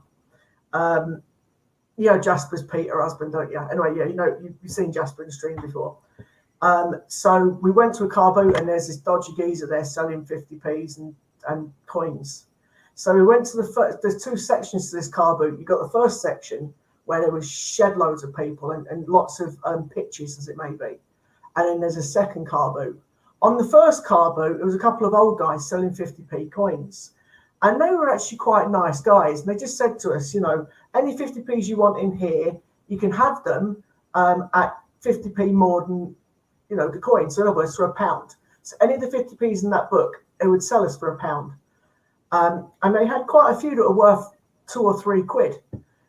Jasper's Peter, husband, don't you? Anyway, yeah, you've seen Jasper in the stream before. So we went to a car boot and there's this dodgy geezer there selling 50p's and coins. So we went to there's two sections to this car boot. You got the first section where there was shed loads of people and lots of pitches, as it may be. And then there's a second car boot. On the first car boot, there was a couple of old guys selling 50p coins. And they were actually quite nice guys. And they just said to us, any 50p's you want in here, you can have them at 50p more than, the coin. So in other words, for £1. So any of the 50p's in that book, they would sell us for £1. And they had quite a few that were worth £2 or £3.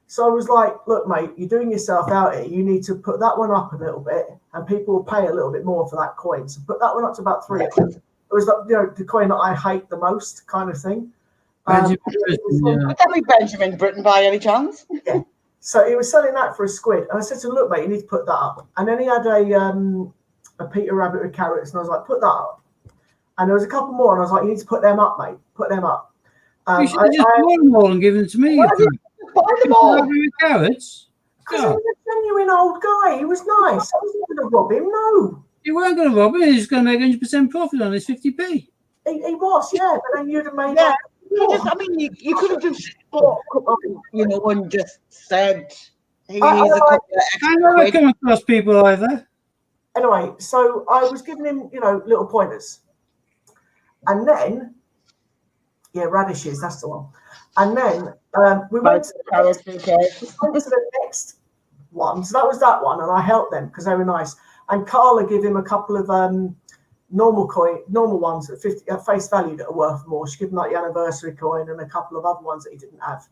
So I was like, look, mate, you're doing yourself out here. You need to put that one up a little bit and people will pay a little bit more for that coin. So put that one up to about £3. It was the coin that I hate the most kind of thing. Would that be Benjamin Britten by any chance? Yeah. So he was selling that for £1. And I said to him, look, mate, you need to put that up. And then he had a Peter Rabbit with carrots. And I was like, put that up. And there was a couple more. And I was like, you need to put them up, mate. Put them up. You should have just bought them all and given them to me. Buy them all. With carrots? Because he was a genuine old guy. He was nice. I wasn't going to rob him, no. You weren't going to rob him. He was going to make 100% profit on his 50p. He was, yeah. But then you'd have made that. You could have just bought, and just said, he needs a couple of extra. I never come across people either. Anyway, so I was giving him, little pointers. And then, radishes, that's the one. And then we went to the next one. So that was that one. And I helped them because they were nice. And Carla gave him a couple of normal ones at face value that are worth more. She gave him like the anniversary coin and a couple of other ones that he didn't have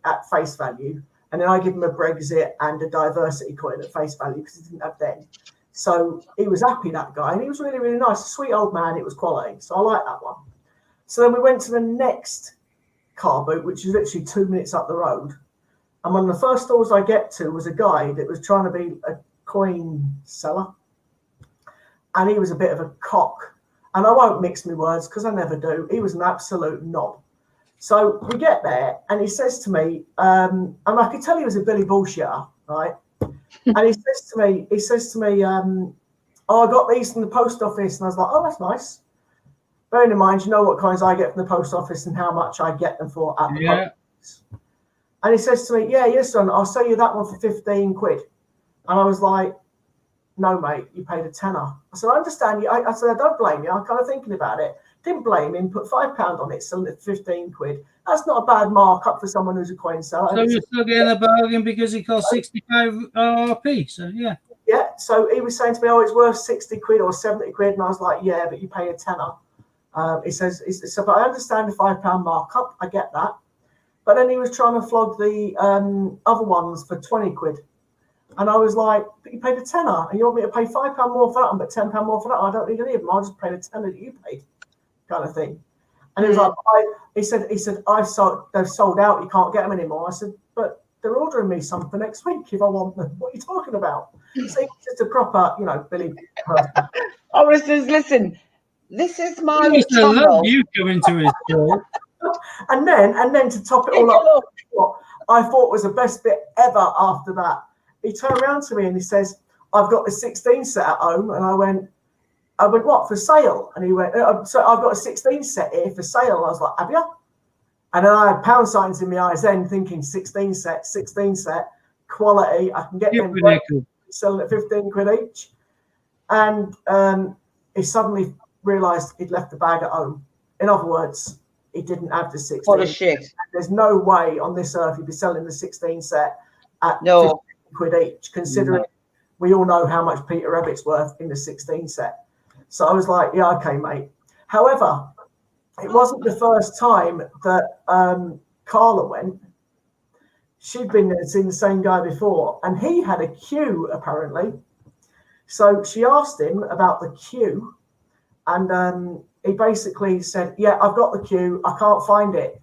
at face value. And then I give him a Brexit and a diversity coin at face value because he didn't have them. So he was happy, that guy. And he was really, really nice. A sweet old man. It was quality. So I like that one. So then we went to the next car boot, which is literally 2 minutes up the road. And one of the first stores I get to was a guy that was trying to be a coin seller. And he was a bit of a cock. And I won't mix my words because I never do. He was an absolute knob. So we get there and he says to me, and I could tell he was a Billy bullshitter, right? And he says to me, I got these from the post office. And I was like, oh, that's nice. Bearing in mind, you know what coins I get from the post office and how much I get them for at the post office. And he says to me, yes, son, I'll sell you that one for £15. And I was like, no, mate, you paid a tenner. I said, I understand you. I said, I don't blame you. I'm kind of thinking about it. Didn't blame him, put £5 on it, selling it for £15. That's not a bad markup for someone who's a coin seller. So you're still getting a bargain because it costs 65 RRP. So, yeah. Yeah, so he was saying to me, oh, it's worth £60 or £70. And I was like, yeah, but you pay a tenner. He says, but I understand the £5 markup. I get that. But then he was trying to flog the other ones for £20. And I was like, but you paid a tenner and you want me to pay £5 more for that one, but £10 more for that one. I don't need any of them. I'll just pay the tenner that you paid, kind of thing. And he was like, he said, they've sold out. You can't get them anymore. I said, but they're ordering me some for next week if I want them. What are you talking about? So he's just a proper, Billy person. Listen, this is my I love you coming to his show. And then to top it all up, what I thought was the best bit ever after that. He turned around to me and he says, I've got the 16 set at home. And I went, what, for sale? And he went, so I've got a 16 set here for sale. And I was like, have you? And then I had pound signs in my eyes then thinking 16 set, quality. I can get them selling at £15 each. And he suddenly realised he'd left the bag at home. In other words, he didn't have the 16. What a shit. There's no way on this earth he'd be selling the 16 set at £15 each, considering we all know how much Peter Rabbit's worth in the 16 set. So I was like, yeah, okay, mate. However, it wasn't the first time that Carla went. She'd been there, seen the same guy before, and he had a queue apparently. So she asked him about the queue, and he basically said, "Yeah, I've got the queue. I can't find it."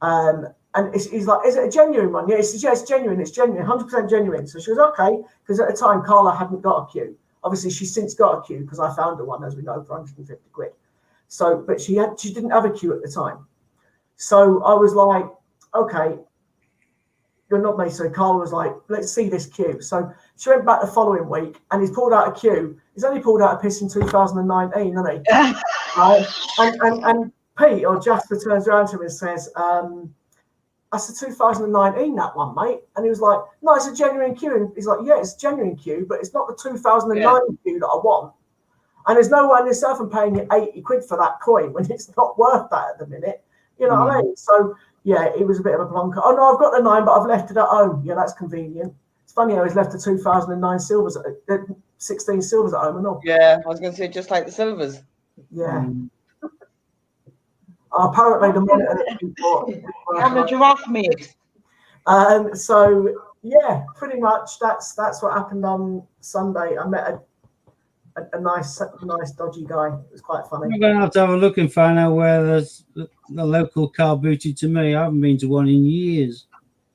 And he's like, "Is it a genuine one?" Yeah, he says, "Yeah, it's genuine. It's genuine, 100% genuine." So she was okay, because at the time Carla hadn't got a queue. Obviously, she's since got a queue because I found her one, as we know, for 150 quid. So, but she didn't have a queue at the time. So I was like, "Okay, you're not me." So Carla was like, "Let's see this queue." So she went back the following week, and he's pulled out a queue. He's only pulled out a piss in 2019, hasn't he? Right? And Pete or Jasper turns around to him and says, "That's the 2019, that one, mate." And he was like, "No, it's a genuine queue." And he's like, "Yeah, it's a genuine queue, but it's not the 2009 queue that I want. And there's no way in yourself I'm paying you 80 quid for that coin when it's not worth that at the minute." You know what I mean? So, yeah, it was a bit of a plonker. "Oh, no, I've got the 9, but I've left it at home." Yeah, that's convenient. It's funny how he's left the 2009 silvers, 16 silvers at home and all. Yeah, I was going to say just like the silvers. Yeah. Apparently, the monitor that he bought. And the giraffe made. So yeah, pretty much that's what happened on Sunday. I met a nice dodgy guy. It was quite funny. I'm going to have a look and find out where there's the local car booted to me. I haven't been to one in years.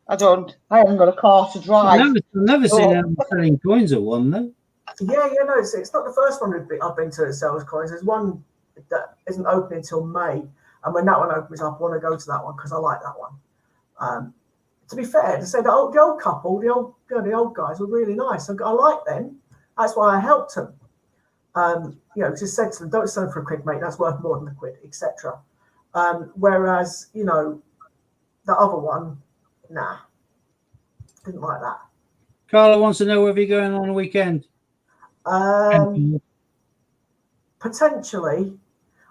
I haven't got a car to drive. I've never seen them selling coins at one though. Yeah, no, it's not the first one I've been to that sells coins. There's one that isn't opening until May, and when that one opens up, I want to go to that one because I like that one. To be fair, to say the old couple, the old guys were really nice. I like them. That's why I helped them. Just said to them, "Don't sell them for a quid, mate. That's worth more than a quid," etc. Whereas, the other one, nah, didn't like that. Carla wants to know whether you're going on a weekend. Potentially.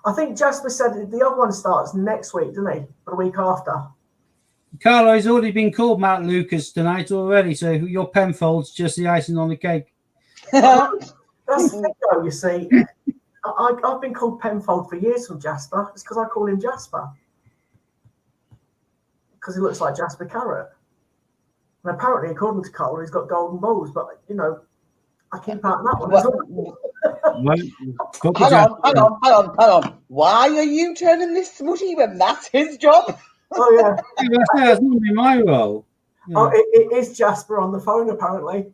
I think Jasper said the other one starts next week, doesn't he? Or the week after. Carlo, he's already been called Matt Lucas tonight already, so your Penfold's just the icing on the cake. That's the thing, though, you see. I've been called Penfold for years from Jasper. It's because I call him Jasper. Because he looks like Jasper Carrot. And apparently, according to Carla, he's got golden balls, but, I keep out that one as well. Hang on. Why are you turning this smutty when that's his job? Oh, yeah. That's not my role. Yeah. Oh, it is Jasper on the phone, apparently.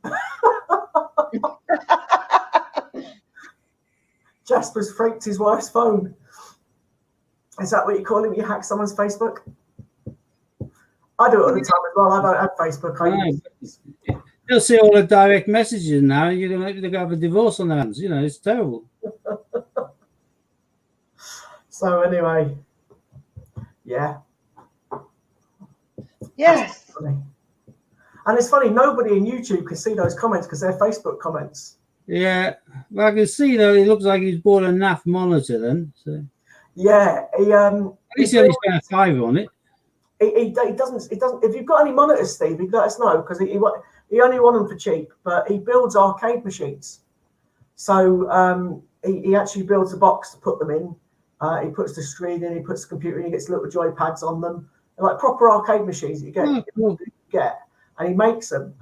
Jasper's freaked his wife's phone. Is that what you call him? You hack someone's Facebook? I do it all the time as well. I don't have Facebook. You'll see all the direct messages now, and you're going to have a divorce on their hands. It's terrible. So anyway, yeah. Yes. And it's funny, nobody in YouTube can see those comments because they're Facebook comments. Yeah, well, I can see though. It looks like he's bought a NAF monitor then. So yeah, at least he only spent £5 on it. He doesn't. If you've got any monitors, Steve, let us know because he only want them for cheap. But he builds arcade machines, so he actually builds a box to put them in. He puts the screen in, he puts the computer in, he gets little joy pads on them, like proper arcade machines that you get, and he makes them.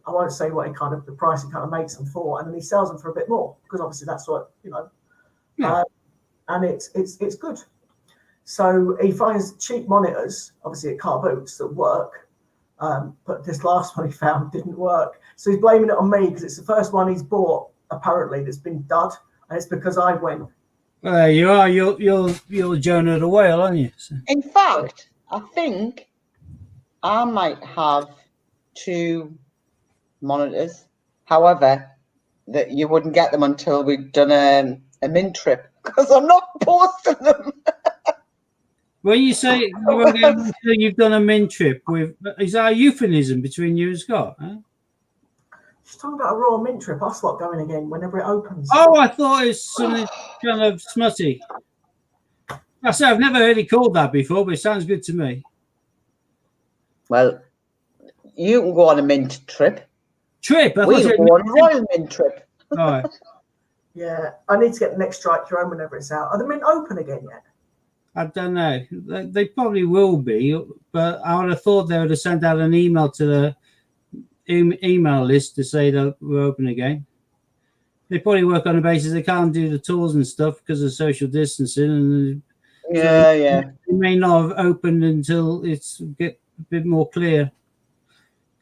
I won't say the price he kind of makes them for, and then he sells them for a bit more because obviously that's what and it's good. So he finds cheap monitors, obviously at car boots that work, but this last one he found didn't work. So he's blaming it on me because it's the first one he's bought apparently that's been dud, and it's because I went. Well, there you are. You're Jonah the whale, aren't you? So. In fact, I think I might have 2 monitors. However, that you wouldn't get them until we'd done a mint trip because I'm not posting them. When you say you won't get them until you've done a mint trip, is that a euphemism between you and Scott? Huh? She's talking about a raw mint trip Ocelot going again whenever it opens. Oh, I thought it was something kind of smutty. I say I've never heard it called that before, but it sounds good to me. Well, you can go on a mint trip. Trip? We can go on a royal mint trip. All right. Yeah, I need to get the next Strike Your Own whenever it's out. Are the mint open again yet? I don't know. They probably will be, but I would have thought they would have sent out an email to the email list to say that we're open again. they probably work on the basis they can't do the tours and stuff because of social distancing, and Yeah. They may not have opened until it's get a bit more clear.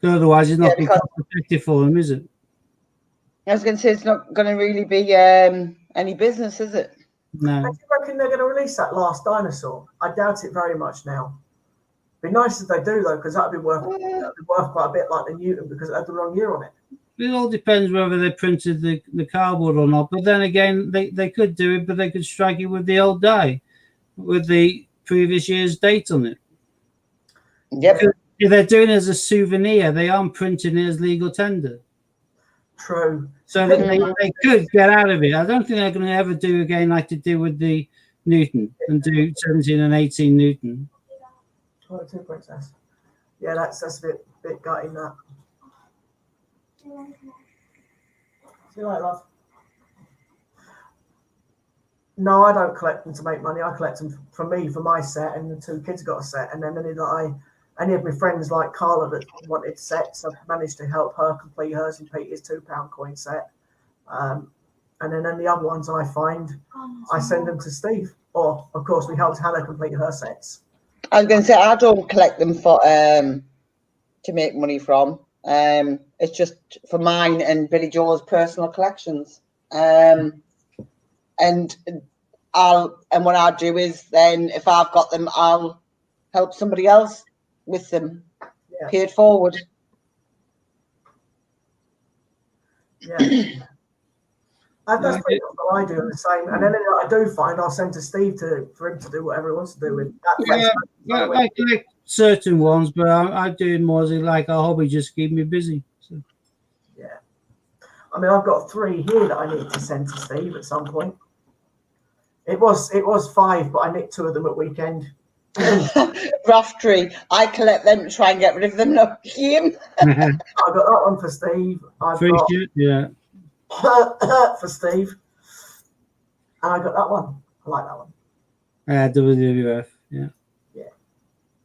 Otherwise, it's not because effective for them, is it? I was going to say it's not going to really be any business, is it? No. Do you reckon they're going to release that Last Dinosaur? I doubt it very much now. Be nice if they do though, because that'd be worth quite a bit, like the Newton, because it had the wrong year on it. It all depends whether they printed the cardboard or not. But then again, they could do it, but they could strike it with the old die, with the previous year's date on it. Yep. If they're doing it as a souvenir, they aren't printing it as legal tender. True. So they could get out of it. I don't think they're going to ever do again like they did with the Newton and do 17 and 18 Newton. 22 Princess. Yeah, that's a bit gutting that. See you later, love. No, I don't collect them to make money. I collect them for me, for my set, and the two kids got a set. And then any of my friends like Carla that wanted sets, I've managed to help her complete hers and Peter's £2 coin set. And then any other ones I find, I send them to Steve. Or, of course, we helped Hannah complete her sets. I was going to say I don't collect them for to make money from. It's just for mine and Billy Joel's personal collections. And what I do is then if I've got them, I'll help somebody else with them, paid forward. Yeah. That's pretty much what I do the same. And then I do find I'll send to Steve for him to do whatever he wants to do with that. I collect certain ones, but I do it more as like a hobby, just keep me busy. So. Yeah. I mean, I've got 3 here that I need to send to Steve at some point. It was 5, but I nicked 2 of them at weekend. Raftery. I collect them to try and get rid of them. No game. I got that one for Steve. For Steve. And I got that one. I like that one. WWF. Yeah. Yeah.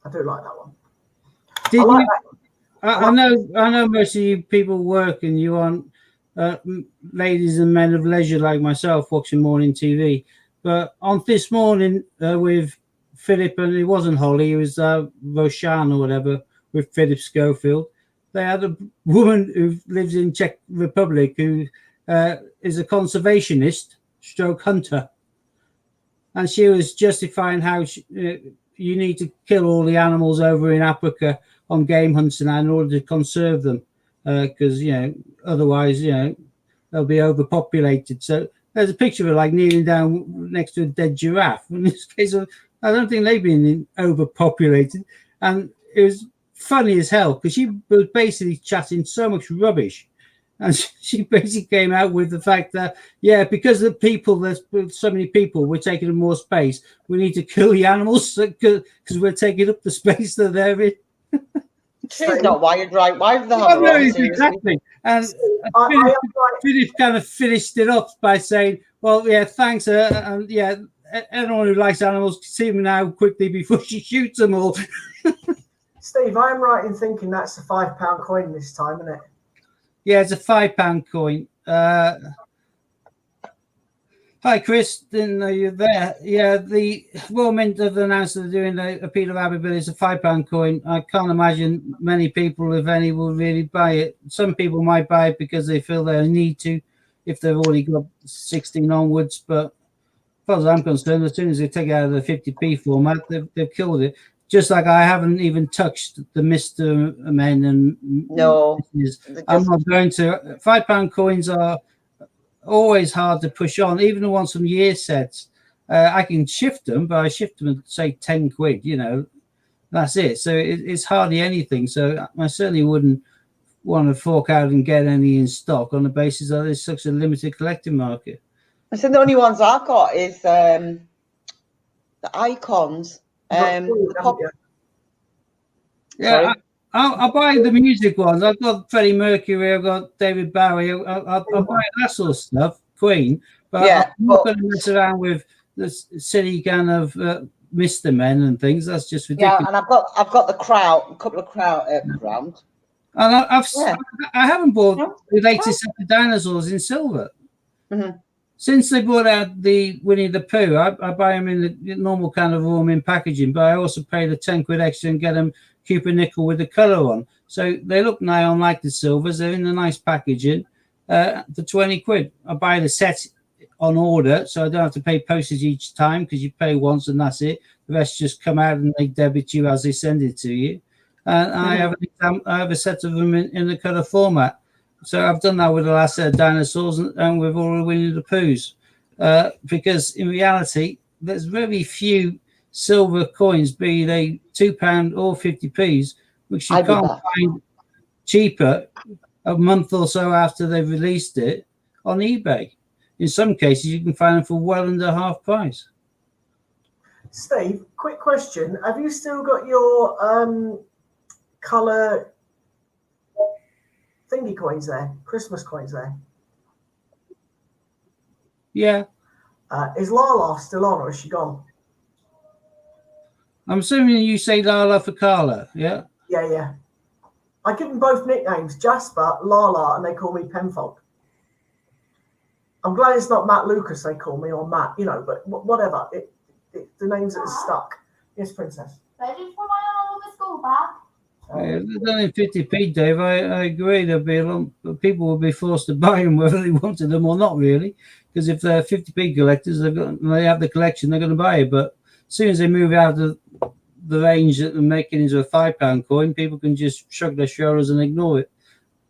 I do like that one. I know most of you people work and you aren't ladies and men of leisure like myself watching morning TV. But on this morning with Philip, and it wasn't Holly, it was Roshan or whatever, with Philip Schofield. They had a woman who lives in Czech Republic who is a conservationist stroke hunter. And she was justifying how you need to kill all the animals over in Africa on game hunts and in order to conserve them. Because, otherwise, they'll be overpopulated. So there's a picture of her like kneeling down next to a dead giraffe. In this case, I don't think they've been overpopulated. And it was funny as hell because she was basically chatting so much rubbish. And she basically came out with the fact that, because the people, there's so many people, we're taking up more space. We need to kill the animals because we're taking up the space that they're in. She's not wired right. Why did they have her on, exactly. And Philip kind of finished it up by saying, well, thanks. And anyone who likes animals, see them now quickly before she shoots them all. Steve, I am right in thinking that's a £5 coin this time, isn't it? Yeah, it's a £5 coin. Hi, Chris. Didn't know you're there. Yeah, the Royal Mint have announced they're doing the Appeal of Abbey Bill. It's a £5 coin. I can't imagine many people, if any, will really buy it. Some people might buy it because they feel they need to, if they've already got 16 onwards. But as far as I'm concerned, as soon as they take it out of the 50p format, they've killed it. Just like I haven't even touched the Mr. Men and no, I'm not going to. £5 coins are always hard to push on, even the ones from year sets. I can shift them, but I shift them at say 10 quid. That's it. So it's hardly anything. So I certainly wouldn't want to fork out and get any in stock on the basis that there's such a limited collecting market. So the only ones I've got is the icons. I'll buy the music ones. I've got Freddie Mercury, I've got David Bowie. I'll buy that sort of stuff, Queen. But I'm not going to mess around with the silly kind of Mr. Men and things. That's just ridiculous. Yeah, and I've got the Crown, a couple of Crowns. And I haven't bought the latest set of dinosaurs in silver. Since they brought out the Winnie the Pooh, I buy them in the normal kind of warming packaging, but I also pay the 10 quid extra and get them Cupid nickel with the colour on. So they look nigh on like the silvers. They're in a nice packaging for 20 quid. I buy the set on order, so I don't have to pay postage each time because you pay once and that's it. The rest just come out and they debit you as they send it to you. And I have a set of them in the colour format. So I've done that with the last set of dinosaurs and with all the Winnie the Poohs. Because in reality, there's very few silver coins, be they £2 or 50p's, which you can't find cheaper a month or so after they've released it on eBay. In some cases, you can find them for well under half price. Steve, quick question. Have you still got your colour thingy coins there, Christmas coins there? Yeah. Is Lala still on or is she gone? I'm assuming you say Lala for Carla, yeah? Yeah. I give them both nicknames, Jasper, Lala, and they call me Penfold. I'm glad it's not Matt Lucas they call me, or Matt, but whatever. The names that are stuck. Yes, Princess. Ready for my other school bag? Yeah, they're only 50p, Dave. I agree. There'll be a lot. People will be forced to buy them whether they wanted them or not, really. Because if they're 50p collectors, they have the collection, they're going to buy it. But as soon as they move out of the range that they're making into a £5 coin, people can just shrug their shoulders and ignore it.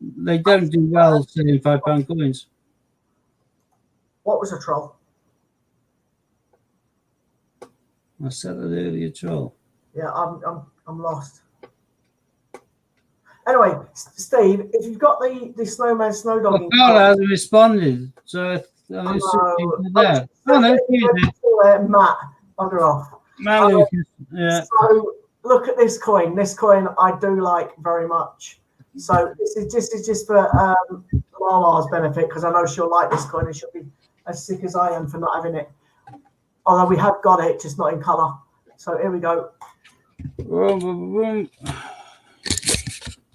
They don't do well selling £5 coins. What was a troll? I said that earlier, troll. Yeah, I'm lost. Anyway, Steve, if you've got the snowman snow dog, well, Carla hasn't responded, so I'm assuming there. Oh no, Matt, bugger off. Matt Lucas, yeah. So look at this coin. This coin I do like very much. So this is just for Lala's benefit because I know she'll like this coin and she'll be as sick as I am for not having it. Although we have got it, just not in colour. So here we go.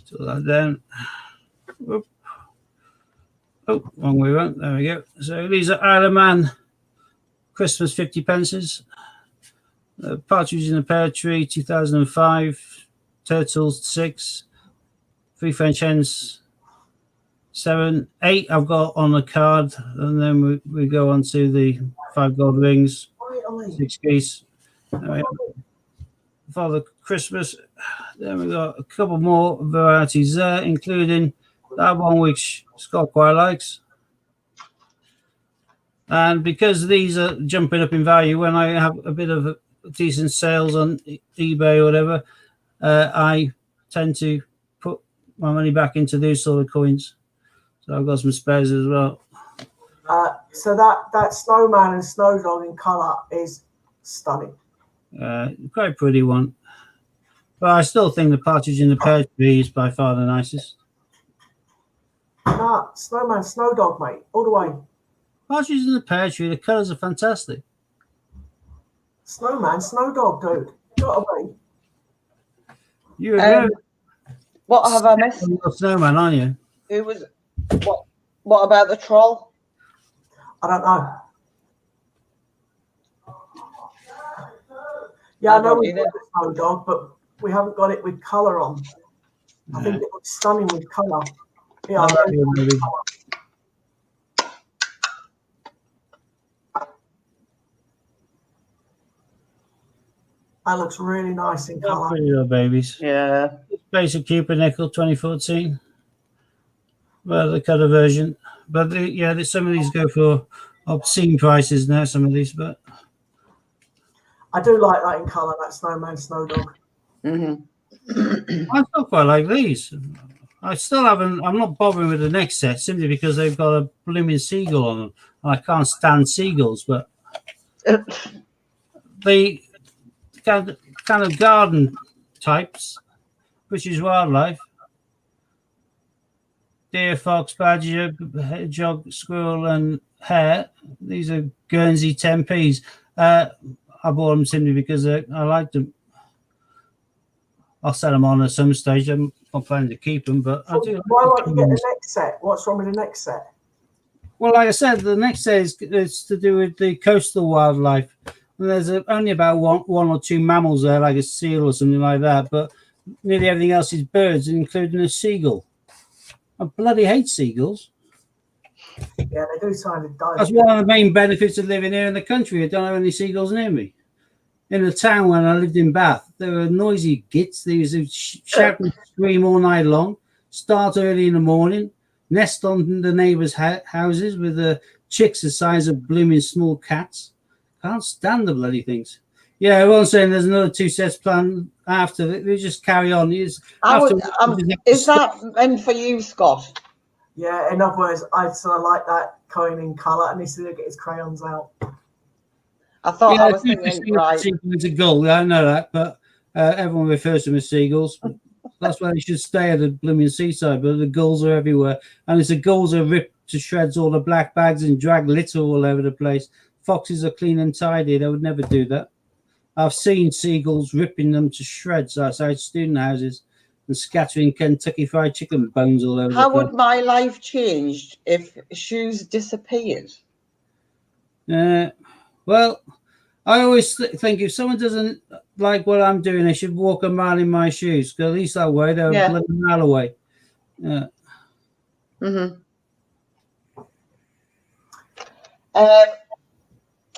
So that down. Oh, wrong way around. There we go. So these are Isle of Man Christmas 50 pences. Partridge in a Pear Tree 2005. Turtles 6. 3 French hens 7. 8 I've got on the card. And then we go on to the 5 gold rings. 6 geese. Father Christmas. Then we've got a couple more varieties there, including that one which Scott quite likes. And because these are jumping up in value, when I have a bit of decent sales on eBay or whatever, I tend to put my money back into these sort of coins. So I've got some spares as well. So that snowman and snow dog in colour is stunning. Quite a pretty one. But I still think the Partridge in the Pear Tree is by far the nicest. Nah, snowman, snow dog, mate, all the way. Partridge in the Pear Tree, the colours are fantastic. Snowman, snow dog, dude. Gotta be. You're what have I missed? Snowman, aren't you? Who was what about the troll? I don't know. Yeah, I know we've got the snow dog, but we haven't got it with colour on. I think it looks stunning with colour. Yeah, that looks really nice in colour. Pretty little babies. Yeah. Basic Cupid nickel 2014. Well, the colour version. But some of these go for obscene prices now, some of these, but I do like that in colour, that snowman, snow dog. I still quite like these. I still haven't. I'm not bothering with the next set simply because they've got a blooming seagull on them. And I can't stand seagulls, but the kind of garden types, British wildlife, deer, fox, badger, hedgehog, squirrel, and hare. These are Guernsey 10p's. I bought them simply because I liked them. I'll sell them on at some stage. I'm not planning to keep them, but I do. Why won't you get the next set? What's wrong with the next set? Well, like I said, the next day is to do with the coastal wildlife. And there's only about one or two mammals there, like a seal or something like that. But nearly everything else is birds, including a seagull. I bloody hate seagulls. Yeah, they do sound of die. That's one of the main benefits of living here in the country. I don't have any seagulls near me. In the town when I lived in Bath, there were noisy gits. They used to shout and scream all night long, start early in the morning, nest on the neighbours' houses with the chicks the size of blooming small cats. Can't stand the bloody things. Yeah, everyone's saying there's another 2 sets planned after. They just carry on. Is that meant for you, Scott? Yeah, in other words, I sort of like that coin in colour, and he's going to get his crayons out. I thought I was thinking, right. It's a gull, I know that, but everyone refers to them as seagulls. That's why they should stay at the blooming seaside, but the gulls are everywhere. And it's the gulls that rip to shreds all the black bags and drag litter all over the place. Foxes are clean and tidy. They would never do that. I've seen seagulls ripping them to shreds outside student houses and scattering Kentucky Fried Chicken bones all over. How would my life change if shoes disappeared? Well, I always think if someone doesn't like what I'm doing, they should walk a mile in my shoes. Because at least that way they're a bloody mile away. Yeah.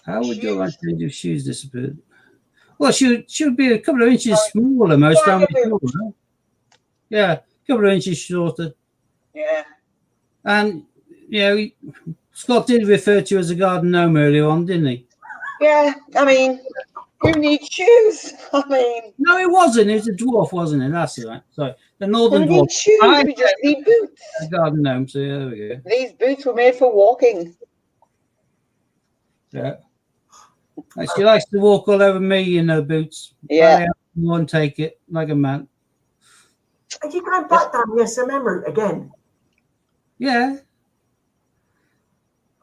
How would your life change if shoes disappeared? Well, she would be a couple of inches smaller most times. Yeah, a couple of inches shorter. Yeah. And, Scott did refer to you as a garden gnome earlier on, didn't he? Yeah, I mean, who needs shoes? I mean... No, it wasn't. It was a dwarf, wasn't it? That's right. Sorry. The northern dwarf. Need shoes? We just need boots. A garden gnome, so there we go. These boots were made for walking. Yeah. She likes to walk all over me in her boots. Yeah. One take it like a man. Are you going back down the SMM route again? Yeah.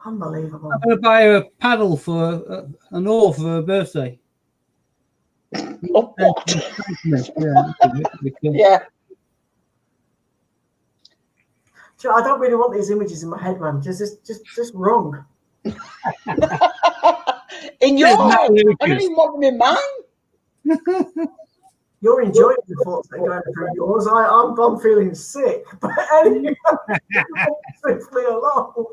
Unbelievable. I'm going to buy her a paddle for an oar for her birthday. Oh, yeah. I don't really want these images in my head, man. Just wrong. In your head? I don't even want them in mine. You're enjoying the thoughts that are going through yours. I'm feeling sick, but anyway, swiftly along.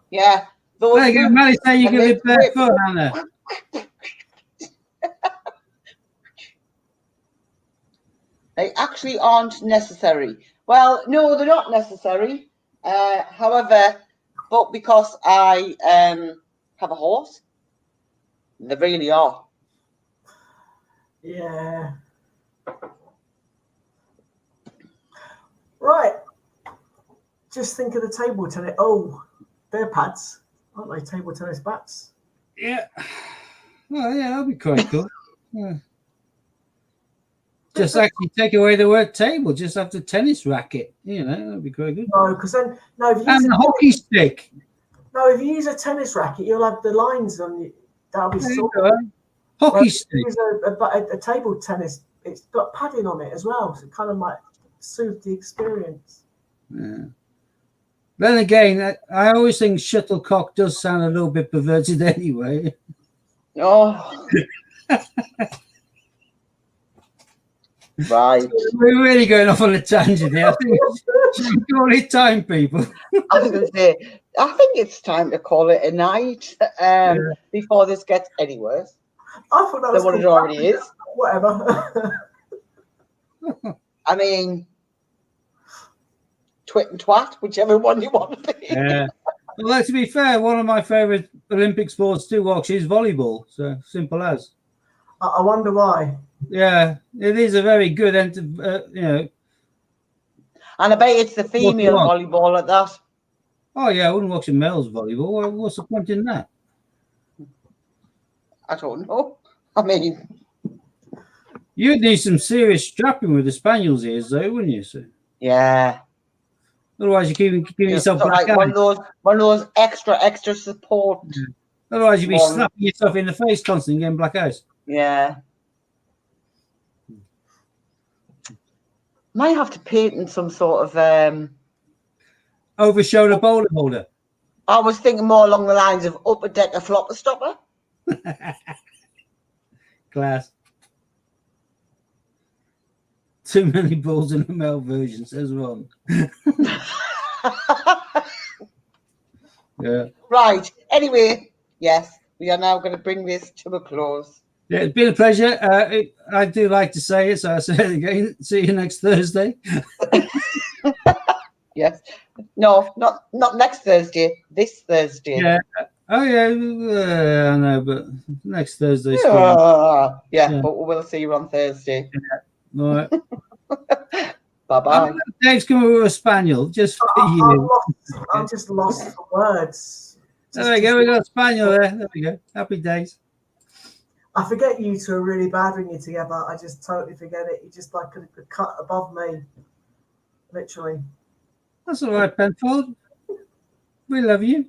Yeah. Maddie say you can live barefoot, Hannah. They actually aren't necessary. Well, no, they're not necessary. However, but because I have a horse, they really are. Yeah. Right. Just think of the table tennis. Oh, they're pads, aren't they? Table tennis bats. Yeah. Well, yeah, that'd be quite cool. Yeah. Just actually take away the word table. Just have the tennis racket. That'd be quite good. No, because then if you use a hockey stick. No, if you use a tennis racket, you'll have the lines on you. That'll be hockey stick. Use a table tennis. It's got padding on it as well, so it kind of might soothe the experience. Yeah. Then again, I always think shuttlecock does sound a little bit perverted anyway. Oh. Right. We're really going off on a tangent here. I think it's call it time, people. I was going to say, I think it's time to call it a night before this gets any worse. I thought that was what it already is. Whatever. I mean, twit and twat, whichever one you want to be. Yeah. Well, to be fair, one of my favourite Olympic sports to watch is volleyball. So simple as. I wonder why. Yeah, it is a very good, And I bet it's the female volleyball at that. Oh yeah, I wouldn't watch a male's volleyball. What's the point in that? I don't know. I mean, you'd need some serious strapping with the Spaniels' ears, though, wouldn't you? So. Yeah. Otherwise, you keep giving yourself like one of those extra support. Yeah. Otherwise, you'd be slapping yourself in the face constantly, getting black eyes. Yeah. Might have to patent some sort of over-shoulder bowler holder. I was thinking more along the lines of upper decker flopper stopper. Class. Too many balls in the male version, says Ron. Yeah. Right. Anyway, yes, we are now going to bring this to a close. Yeah, it's been a pleasure. I do like to say it, so I'll say it again. See you next Thursday. Yes. No, not next Thursday. This Thursday. Yeah. Oh, yeah. I know, but next Thursday's fine. Yeah, but we'll see you on Thursday. Yeah. All right. Bye-bye. Dave's coming with a spaniel just for you. I'm just lost for words. There we go. We got a spaniel there. There we go. Happy days. I forget you two are really bad when you're together. I just totally forget it. You just like a cut above me, literally. That's all right, Penfold. We love you.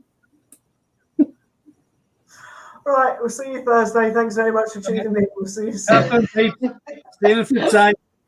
Right, we'll see you Thursday. Thanks very much for tuning in. We'll see you soon. See you in a few time.